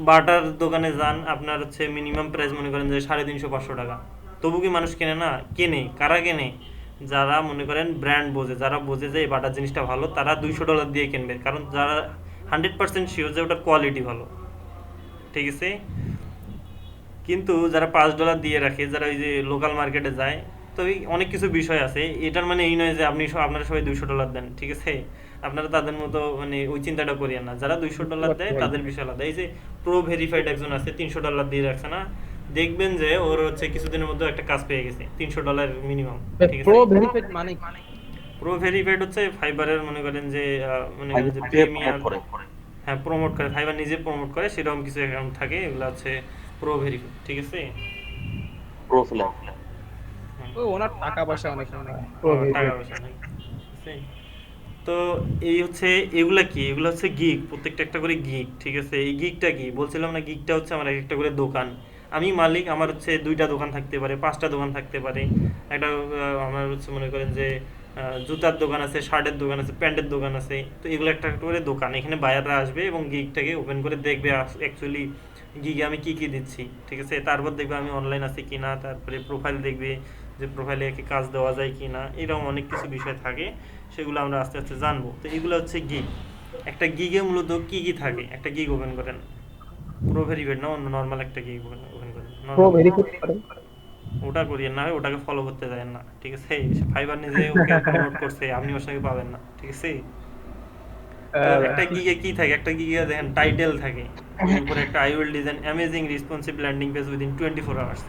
বাটার দোকানে যান, আপনার হচ্ছে মিনিমাম প্রাইস মনে করেন যে 350-500 টাকা, তবু কি মানুষ কেনে না? কেনে। কারা কেনে? যারা মনে করেন ব্র্যান্ড বোঝে, যারা বোঝে যে এই বাটার জিনিসটা ভালো, তারা $200 দিয়ে কিনবে, কারণ যারা 100% শিওর যে ওটার কোয়ালিটি ভালো, ঠিক আছে? কিন্তু যারা $5 দিয়ে রাখে, যারা ওই যে লোকাল মার্কেটে যায়, তো এই অনেক কিছু বিষয় আছে। এটার মানে এই নয় যে আপনারা সবাই $200 দেন, ঠিক আছে? আপনারা তাদের মতো মানে ওই চিন্তাটা করিয়েন না। যারা $200 দেয় তাদের বিষয় আলাদা। এই যে প্রো ভেরিফাইড একজন আছে, $300 দিয়ে রাখছে না, দেখবেন যে ওর হচ্ছে কিছুদিনের মধ্যে একটা কাজ পেয়ে গেছে, $300 মিনিমাম, ঠিক আছে? প্রো ভেরিফাইড মানে প্রো ভেরিফাইড হচ্ছে ফাইবারের মনে করেন যে প্রিমিয়ার, হ্যাঁ, প্রমোট করে, ফাইবার নিজে প্রমোট করে, সেরকম কিছু অ্যাকাউন্ট থাকে, এগুলো হচ্ছে প্রো ভেরিফাইড, ঠিক আছে? প্রো সেলার, ওনার টাকা পয়সা অনেক, টাকা পয়সা নেই, ঠিক আছে? তো এই হচ্ছে এগুলা কি, এগুলো হচ্ছে গিগ, প্রত্যেকটা একটা করে গিগ, ঠিক আছে? এই গিগটা কি বলছিলাম না, গিগটা হচ্ছে আমার একটা করে দোকান। আমি মালিক, আমার হচ্ছে 2টা দোকান থাকতে পারে, 5টা দোকান থাকতে পারে, একটা আমার হচ্ছে মনে করেন যে জুতার দোকান আছে, শার্টের দোকান আছে, প্যান্টের দোকান আছে। তো এগুলো একটা একটা করে দোকান, এখানে বায়াররা আসবে এবং গিগটাকে ওপেন করে দেখবে অ্যাকচুয়ালি গিগে আমি কি কি দিচ্ছি, ঠিক আছে। তারপর দেখবে আমি অনলাইন আছি কিনা, তারপরে প্রোফাইল দেখবে যে প্রোফাইলে কি কাজ দেওয়া যায় কিনা, এরকম অনেক কিছু বিষয় থাকে, সেগুলো আমরা আস্তে আস্তে জানবো। তো এগুলো হচ্ছে গিগ। একটা গিগে মূলত কি কি থাকে, একটা গিগ ওপেন করেন, প্রো ভেরিফাইড না, অন্য নর্মাল একটা গিগ ওপেন করেন, প্রো normal। ভেরিফাই করে ওটা করিয়েন না, ওটাকে ফলো করতে যাবেন না, ঠিক আছে। ফাইবার নিজে ওকে প্রমোট করছে, আপনি ওর সঙ্গে পাবেন না, ঠিক আছে। তো একটা গিগে কি থাকে, একটা গিগে দেখেন টাইটেল থাকে, ওর উপরে একটা I will design amazing responsive landing page within 24 hours.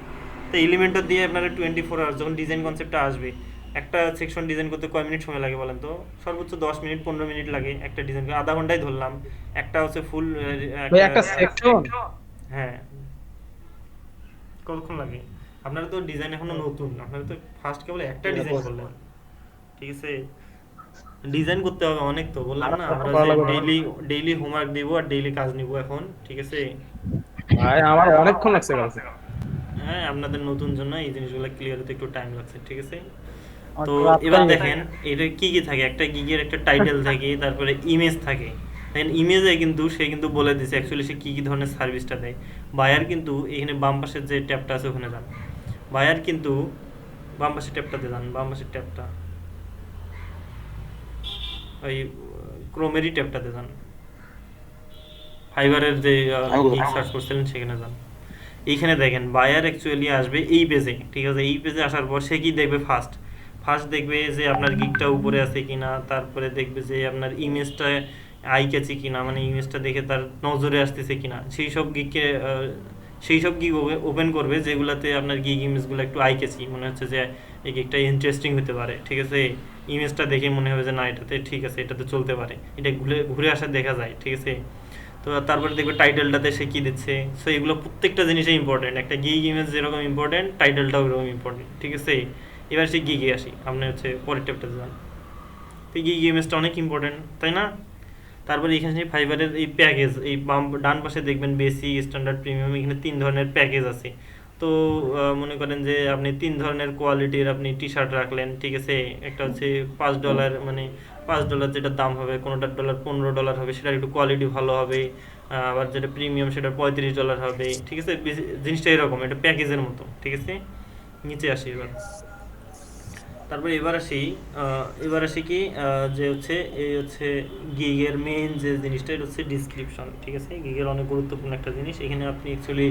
তো এলিমেন্টর দিয়ে আপনারা 24 আওয়ার্স যখন ডিজাইন কনসেপ্টটা আসবে, একটা সেকশন ডিজাইন করতে কয় মিনিট সময় লাগে বলেন তো? সর্বোচ্চ 10 মিনিট 15 মিনিট লাগে একটা ডিজাইন, আধা ঘন্টায় ধরলাম। একটা হচ্ছে ফুল ভাই একটা সেকশন, হ্যাঁ কতক্ষণ লাগে? আপনারা তো ডিজাইন এখনো নতুন, আপনারা তো ফার্স্ট কেবল একটা ডিজাইন করলেন, ঠিক আছে। ডিজাইন করতে হবে অনেক, তো বললাম না আমরা ডেইলি হোমওয়ার্ক দিব আর ডেইলি কাজ নিব এখন, ঠিক আছে। ভাই আমার অনেকক্ষণ লাগছে কাছে। হ্যাঁ, আপনাদের নতুন জন্য এই জিনিসগুলো ক্লিয়ার হতে একটু টাইম লাগছে, ঠিক আছে। তো এবার দেখেন এটা কি কি থাকে, একটা গিগের একটা টাইটেল থাকে, তারপরে ইমেজ থাকে। দেখেন ইমেজে কিন্তু সে কিন্তু বলে দিছে অ্যাকচুয়ালি সে কি কি ধরনের সার্ভিসটা দেয়। বায়ার কিন্তু এখানে বাম পাশের যে ট্যাবটা আছে ওখানে যান, বায়ার কিন্তু বাম পাশের ট্যাবটাতে যান, বাম পাশের ট্যাবটা ওই ক্রোমেরই ট্যাবটাতে যান, ফাইবারের যে গিগ সার্চ করছিলেন সেখানে যান। এইখানে দেখেন বায়ার অ্যাকচুয়ালি আসবে এই পেজে, ঠিক আছে। এই পেজে আসার পর সে কি দেখবে, ফার্স্ট দেখবে যে আপনার গিগটা উপরে আছে কিনা, তারপরে দেখবে যে আপনার ইমেজটা আই ক্যাচি কিনা, মানে ইমেজটা দেখে তার নজরে আসতেছে কিনা। সেই সব গিগ ওপেন করবে যেগুলাতে আপনার গিগ ইমেজগুলো একটু আই ক্যাচি মনে হচ্ছে যে এই গিগটা ইন্টারেস্টিং হতে পারে, ঠিক আছে। ইমেজটা দেখে মনে হবে যে না এটাতে ঠিক আছে, এটাতে চলতে পারে, এটা ঘুরে আসা দেখা যায়, ঠিক আছে। তো তারপরে দেখবে টাইটেলটাতে সে কি দিচ্ছে। সো এগুলো প্রত্যেকটা জিনিসই ইম্পর্টেন্ট, একটা গিগ ইমেজ যেরকম ইম্পর্টেন্ট টাইটেলটাও এরকম ইম্পর্টেন্ট, ঠিক আছে। এবার সে গিগে আসি, আপনি হচ্ছে পরের ট্যাবটাতে যান। তো গিগ ইমেজটা অনেক ইম্পর্টেন্ট, তাই না? তারপরে এখানে ফাইবারের এই প্যাকেজ, এই ডান পাশে দেখবেন বেসিক, স্ট্যান্ডার্ড, প্রিমিয়াম, এখানে 3 ধরনের প্যাকেজ আছে। তো মনে করেন যে আপনি 3 ধরনের কোয়ালিটির আপনি টি শার্ট রাখলেন, ঠিক আছে। একটা হচ্ছে $5, মানে $5 যেটা দাম হবে, কোনোটার $15 হবে, সেটার একটু কোয়ালিটি ভালো হবে। আবার যেটা প্রিমিয়াম সেটা $35 হবে, ঠিক আছে। জিনিসটা এরকম, এটা প্যাকেজের মতো, ঠিক আছে। নিচে আসি এবার, তারপরে এবার আসি কি যে হচ্ছে এই হচ্ছে গিগের মেইন যে জিনিসটা, এটা হচ্ছে ডিসক্রিপশন, ঠিক আছে। গিগের অনেক গুরুত্বপূর্ণ একটা জিনিস, এখানে আপনি অ্যাকচুয়ালি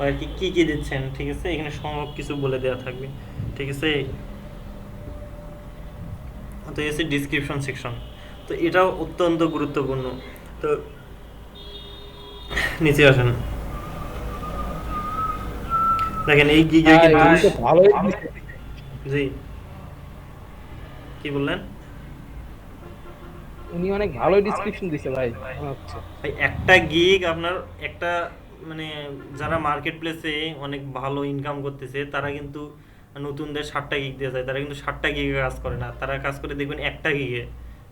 আর কি কি দিচ্ছেন, ঠিক আছে। এখানে সব কিছু বলে দেওয়া থাকবে, ঠিক আছে। তো এই হচ্ছে ডিসক্রিপশন সেকশন, তো এটাও অত্যন্ত গুরুত্বপূর্ণ। তো নিচে আসেন, দেখেন এই গিগে কিন্তু ভালোই জি কি বললেন? উনি অনেক ভালোই ডিসক্রিপশন দিছে ভাই, মনে হচ্ছে। ভাই একটা গিগ আপনার একটা মানে যারা মার্কেট প্লেসে অনেক ভালো ইনকাম করতেছে তারা কিন্তু নতুনদের 60টা গিগ দিয়ে যায়, তারা কিন্তু 60টা গিগে কাজ করে না, তারা কাজ করে দেখবেন একটা গিগে।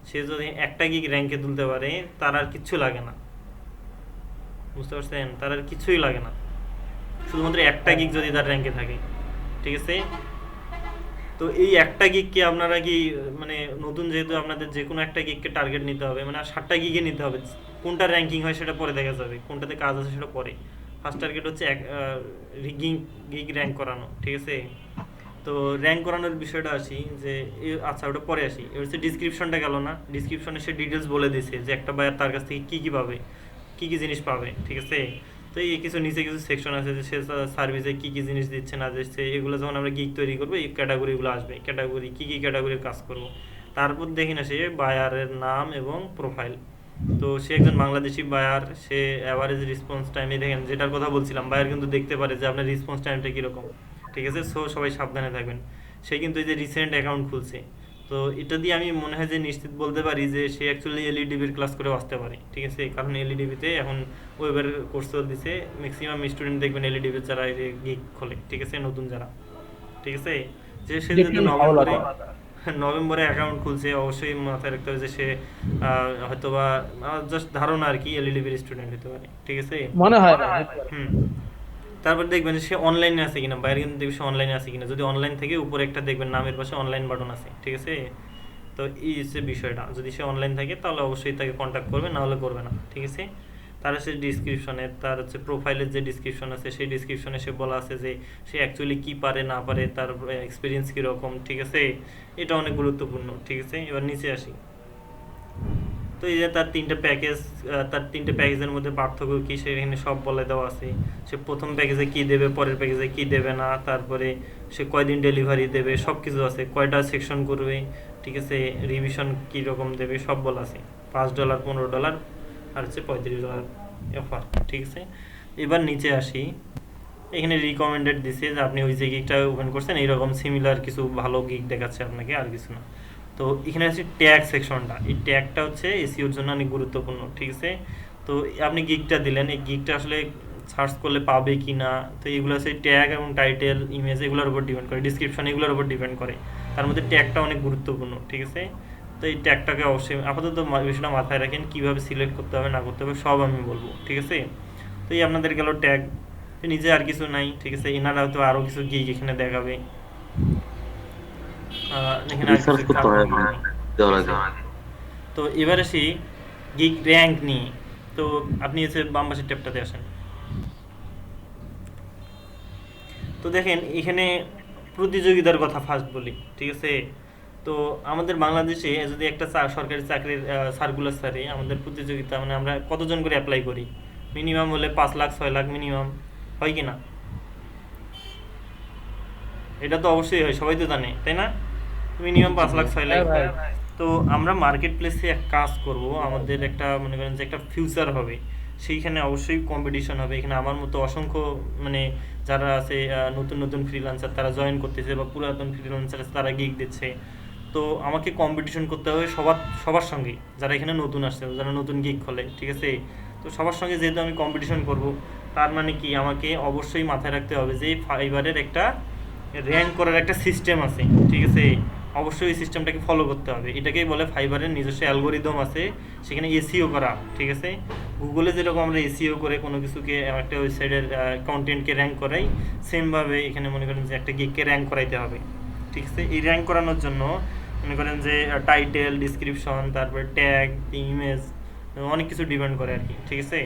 সে যদি একটা গিগ র্যাঙ্কে তুলতে পারে তার আর কিচ্ছু লাগে না, বুঝতে পারছেন? তার আর কিছুই লাগে না, শুধুমাত্র একটা গিগ যদি তার র্যাঙ্কে থাকে, ঠিক আছে। তো এই একটা গিগকে আপনারা কি মানে নতুন যেহেতু আপনাদের যে কোনো একটা গিগকে টার্গেট নিতে হবে, মানে 60টা গিগে নিতে হবে। কোনটা র্যাঙ্কিং হয় সেটা পরে দেখা যাবে, কোনটাতে কাজ আছে সেটা পরে। ফার্স্ট টার্গেট হচ্ছে গিগ র্যাঙ্ক করানো, ঠিক আছে। তো র্যাঙ্ক করানোর বিষয়টা আসি যে আচ্ছা ওটা পরে আসি। এবার হচ্ছে ডিসক্রিপশনটা গেল না, ডিসক্রিপশনে সে ডিটেলস বলে দিয়েছে যে একটা বায়ার তার কাছ থেকে কী কী পাবে, কী কী জিনিস পাবে, ঠিক আছে। তো এই কিছু নিচে কিছু সেকশন আছে যে সে সার্ভিসে কী কী জিনিস দিচ্ছে না দিচ্ছে, এগুলো যখন আমরা গিগ তৈরি করবো এই ক্যাটাগরিগুলো আসবে, ক্যাটাগরি কী কী ক্যাটাগরির কাজ করবো। তারপর দেখি না সে বায়ারের নাম এবং প্রোফাইল। তো সে একজন বাংলাদেশি বায়ার, সে অ্যাভারেজ রেসপন্স টাইমে দেখেন যেটার কথা বলছিলাম, বায়ার কিন্তু দেখতে পারে যে আপনার রেসপন্স টাইমটা কীরকম, ঠিক আছে। সো সবাই সাবধানে থাকবেন। সে কিন্তু এই যে রিসেন্ট অ্যাকাউন্ট খুলছে, তো এটা দিয়ে আমি মনে হয় যে নিশ্চিত বলতে পারি যে সে অ্যাকচুয়ালি এলইডিবির ক্লাস করে আসতে পারে, ঠিক আছে। কারণ এলইডিবিতে এখন ওয়েবের কোর্স দিছে, ম্যাক্সিমাম স্টুডেন্ট দেখবেন এলইডিবির যারা গিগ খোলে, ঠিক আছে, নতুন যারা, ঠিক আছে। যে সে যদি নভেম্বরে অ্যাকাউন্ট খুলছে, অবশ্যই মাথায় রাখতে হবে যে সে হয়তোবা জাস্ট ধারণা আর কি এলইডিবির স্টুডেন্ট হতে পারে, ঠিক আছে, মনে হয়। তারপর দেখবেন সে অনলাইনে আছে কিনা, বাইরে কিন্তু দেখবেন সে অনলাইনে আছে কিনা। যদি অনলাইন থেকে উপরে একটা দেখবেন নামের পাশে অনলাইন বাটন আছে, ঠিক আছে। তো এই হচ্ছে বিষয়টা, যদি সে অনলাইন থাকে তাহলে অবশ্যই তাকে কন্ট্যাক্ট করবে, না হলে করবে না, ঠিক আছে। তার হচ্ছে ডিসক্রিপশনে, তার হচ্ছে প্রোফাইলের যে ডিসক্রিপশন আছে সেই ডিসক্রিপশনে সে বলা আছে যে সে অ্যাকচুয়ালি কি পারে না পারে, তার এক্সপিরিয়েন্স কীরকম, ঠিক আছে। এটা অনেক গুরুত্বপূর্ণ, ঠিক আছে। এবার নিচে আসি। তো এই যে তার তিনটে প্যাকেজের মধ্যে পার্থক্য কী সেখানে সব বলে দেওয়া আছে। সে প্রথম প্যাকেজে কী দেবে, পরের প্যাকেজে কী দেবে না, তারপরে সে কয়দিন ডেলিভারি দেবে, সব কিছু আছে, কয়টা সেকশন করবে, ঠিক আছে, রিভিশন কীরকম দেবে সব বলা আছে। $5, $15 আর হচ্ছে $35 অফার, ঠিক আছে। এবার নিচে আসি। এখানে রিকমেন্ডেড দিছে যে আপনি ওই যে গিগটা ওপেন করছেন এইরকম সিমিলার কিছু ভালো গিগ দেখাচ্ছে আপনাকে, আর কিছু না। তো এখানে হচ্ছে ট্যাগ সেকশনটা, এই ট্যাগটা হচ্ছে এসইওর জন্য অনেক গুরুত্বপূর্ণ, ঠিক আছে। তো আপনি গিগটা দিলেন, এই গিগটা আসলে সার্চ করলে পাবে কি না, তো এগুলো হচ্ছে ট্যাগ এবং টাইটেল, ইমেজ এগুলোর উপর ডিপেন্ড করে, ডিসক্রিপশন এগুলোর উপর ডিপেন্ড করে। তার মধ্যে ট্যাগটা অনেক গুরুত্বপূর্ণ, ঠিক আছে। তো এই ট্যাগটাকে অবশ্যই আপাতত বিষয়টা মাথায় রাখেন, কীভাবে সিলেক্ট করতে হবে না করতে হবে সব আমি বলবো, ঠিক আছে। তো এই আপনাদের গেল ট্যাগ, নিজে আর কিছু নাই, ঠিক আছে। এনারা হয়তো আরও কিছু গিগ এখানে দেখাবে, তো এবার আসি গিগ র্যাঙ্ক নিয়ে। তো আপনি হচ্ছে বাম পাশের ট্যাবটাতে আসেন। তো দেখেন এখানে প্রতিযোগিতার কথা ফার্স্ট বলি, ঠিক আছে। তো আমাদের বাংলাদেশে যদি একটা সরকারি চাকরির সার্কুলার সারে আমাদের প্রতিযোগিতা, মানে আমরা কতজন করে অ্যাপ্লাই করি, মিনিমাম হলে 5 লাখ 6 লাখ মিনিমাম, হয় কি না? এটা তো অবশ্যই হয়, সবাই তো জানে, তাই না? মিনিমাম 5 লাখ 6 লাখ। তো আমরা মার্কেট প্লেসে এক কাজ করব, আমাদের একটা মনে করেন যে একটা ফিউচার হবে, সেইখানে অবশ্যই কম্পিটিশন হবে। এখানে আমার মতো অসংখ্য মানে যারা আছে নতুন নতুন ফ্রিল্যান্সার তারা জয়েন করতেছে, বা পুরাতন ফ্রিল্যান্সার তারা গিগ দিচ্ছে। তো আমাকে কম্পিটিশন করতে হবে সবার সঙ্গে, যারা এখানে নতুন আসছে, যারা নতুন গিগ খোলে, ঠিক আছে। তো সবার সঙ্গে যেহেতু আমি কম্পিটিশন করব, তার মানে কি আমাকে অবশ্যই মাথায় রাখতে হবে যে ফাইবারের একটা র্যাঙ্ক করার একটা সিস্টেম আছে, ঠিক আছে। অবশ্যই এই সিস্টেমটাকে ফলো করতে হবে। এটাকেই বলে ফাইবারের নিজস্ব অ্যালগোরিদম আছে, সেখানে এসইও করা, ঠিক আছে। গুগলে যেরকম আমরা এসইও করে কোনো কিছুকে একটা ওয়েবসাইটের কন্টেন্টকে র্যাঙ্ক করাই, সেমভাবে এখানে মনে করেন যে একটা গিগকে র্যাঙ্ক করাইতে হবে, ঠিক আছে। এই র্যাঙ্ক করানোর জন্য মনে করেন যে টাইটেল, ডিসক্রিপশন, তারপরে ট্যাগ, ইমেজ, অনেক কিছু ডিপেন্ড করে আর কি, ঠিক আছে।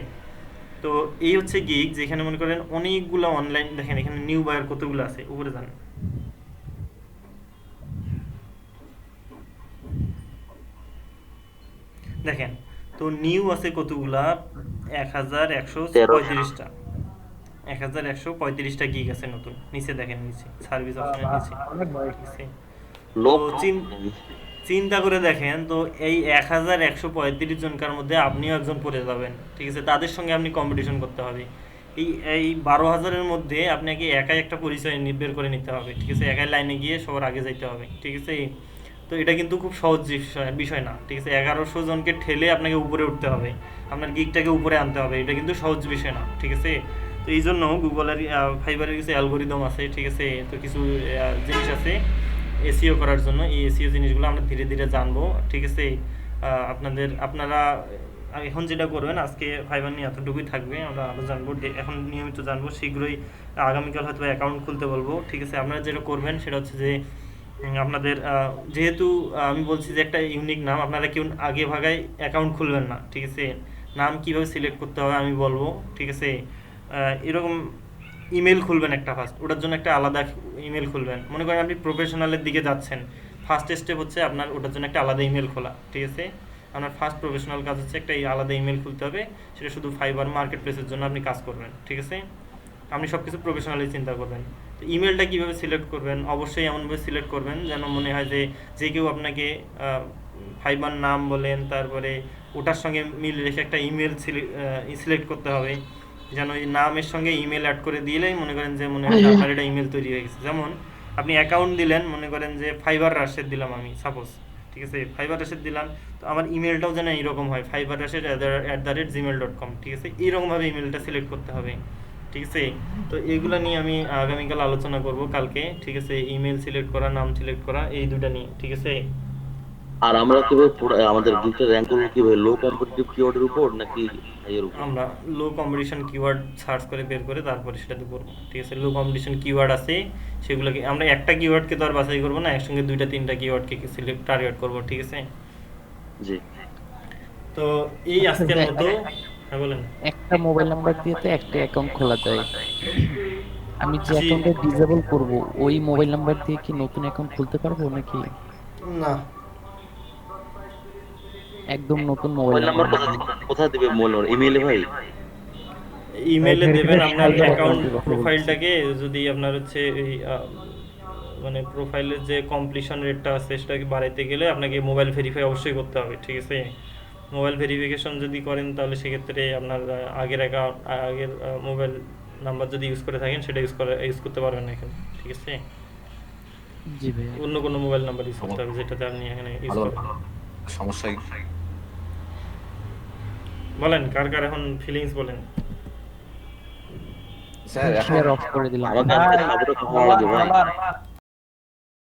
তো এই হচ্ছে গিগ, যেখানে মনে করেন অনেকগুলো অনলাইন, দেখেন এখানে নিউ বায়ার কতগুলো আছে, উপরে যান। দেখেন তো নিউ আছে কতগুলা, 1135টা, 1135টা গিগ আছে নতুন। নিচে দেখেন, নিচে সার্ভিস অপশনের নিচে। তো চিন্তা করে দেখেন, তো এই 1135 জনকার মধ্যে আপনিও একজন পড়ে যাবেন, ঠিক আছে। তাদের সঙ্গে আপনি কম্পিটিশন করতে হবে। এই 12,000-এর মধ্যে আপনাকে একাই একটা পরিচয় বের করে নিতে হবে, ঠিক আছে। একাই লাইনে গিয়ে সবার আগে যাইতে হবে, ঠিক আছে। তো এটা কিন্তু খুব সহজ বিষয় না, ঠিক আছে। 1100 জনকে ঠেলে আপনাকে উপরে উঠতে হবে, আপনার গিগটাকে উপরে আনতে হবে, এটা কিন্তু সহজ বিষয় না, ঠিক আছে। তো এই জন্য গুগলের ফাইবারের কিছু অ্যালগোরিদম আছে, ঠিক আছে। তো কিছু জিনিস আছে এসইও করার জন্য, এই এসইও জিনিসগুলো আমরা ধীরে ধীরে জানবো, ঠিক আছে। আপনারা এখন যেটা করবেন, আজকে ফাইবার নিয়ে এতটুকুই থাকবে, আমরা আরও জানবো, এখন নিয়মিত জানবো, শীঘ্রই আগামীকাল হয়তো অ্যাকাউন্ট খুলতে বলবো, ঠিক আছে। আপনারা যেটা করবেন সেটা হচ্ছে যে আপনাদের যেহেতু আমি বলছি যে একটা ইউনিক নাম, আপনারা কেউ আগে ভাগায় অ্যাকাউন্ট খুলবেন না, ঠিক আছে। নাম কীভাবে সিলেক্ট করতে হবে আমি বলবো, ঠিক আছে। এরকম ইমেল খুলবেন একটা ফার্স্ট, ওটার জন্য একটা আলাদা ইমেল খুলবেন। মনে করেন আপনি প্রফেশনালের দিকে যাচ্ছেন, ফার্স্ট স্টেপ হচ্ছে আপনার ওটার জন্য একটা আলাদা ইমেল খোলা, ঠিক আছে। আপনার ফার্স্ট প্রফেশনাল কাজ হচ্ছে একটা আলাদা ইমেল খুলতে হবে, সেটা শুধু ফাইবার মার্কেট প্লেসের জন্য আপনি কাজ করবেন, ঠিক আছে। আপনি সব কিছু প্রফেশনালি চিন্তা করবেন। তো ইমেলটা কীভাবে সিলেক্ট করবেন, অবশ্যই এমনভাবে সিলেক্ট করবেন যেন মনে হয় যে কেউ আপনাকে ফাইবার নাম বলেন, তারপরে ওটার সঙ্গে মিল রেখে একটা ইমেল সিলেক্ট করতে হবে, যেন এই নামের সঙ্গে ইমেল অ্যাড করে দিলেই মনে করেন যে মনে হয় আপনার এটা ইমেল তৈরি হয়ে গেছে। যেমন আপনি অ্যাকাউন্ট দিলেন, মনে করেন যে ফাইবার রাশেদ দিলাম আমি সাপোজ, ঠিক আছে। ফাইবার রাশেদ দিলাম, তো আমার ইমেলটাও যেন এইরকম হয়, fiberrashed@gmail.com, ঠিক আছে। এইরকমভাবে ইমেলটা সিলেক্ট করতে হবে, ঠিক আছে। তো এইগুলো নিয়ে আমি আগামীকাল আলোচনা করব কালকে, ঠিক আছে। ইমেল সিলেক্ট করা, নাম সিলেক্ট করা, এই দুটো নিয়ে, ঠিক আছে। আর আমরা কিভাবে আমাদের গিফটের র্যাঙ্ক করবো কিভাবে, লো কম্পিটিটিভ কিওয়ার্ডের উপর নাকি হাইয়ের উপর? আমরা লো কম্পিটিশন কিওয়ার্ড সার্চ করে বের করে তারপরে সেটাতে করবো, ঠিক আছে? লো কম্পিটিশন কিওয়ার্ড আছে সেগুলোকে আমরা একটা কিওয়ার্ডকে তো আর বাছাই করবো না, একসঙ্গে 2-3টা কিওয়ার্ডকে সিলেক্ট টার্গেট করবো, ঠিক আছে? জি। তো এই আজকের মতো, হ্যাঁ বলেন। একটা মোবাইল নাম্বার দিয়ে তো একটা অ্যাকাউন্ট খোলা যায়। আমি যে জি। অ্যাকাউন্টটা ডিসেবল করব ওই মোবাইল নাম্বার দিয়ে কি নতুন অ্যাকাউন্ট খুলতে পারবো নাকি না, একদম নতুন মোবাইল মোবাইল নাম্বার নাম্বার? কোথায় দিবে? মোবাইল নাম্বার ইমেইলে ভাই? ইমেইলে দেবেন আপনার Verification অ্যাকাউন্ট দেবো। প্রোফাইলটাকে, যদি আপনার হচ্ছে এই মানে প্রোফাইলের যে কমপ্লিশন রেটটা আছে সেটাকে বাড়াইতে গেলে আপনাকে মোবাইল ভেরিফাই অবশ্যই করতে হবে, ঠিক আছে? মোবাইল ভেরিফিকেশন যদি করেন তাহলে সেক্ষেত্রে আপনার আগের অ্যাকাউন্ট আগের মোবাইল নাম্বার যদি ইউজ করে থাকেন সেটা ইউজ করতে পারবেন না এখানে, ঠিক আছে? জি ভাই। অন্য কোনো মোবাইল নাম্বার ইউজ করতে হবে যেটাতে আপনি এখানে ইউজ করবেন। সমস্যা বলেন কার কার এখন ফিলিংস বলেন। স্যার এখন শেয়ার অফ করে দিলাম। আমাকে আজকে সাপোর্টে কথা বলা লাগে ভাই।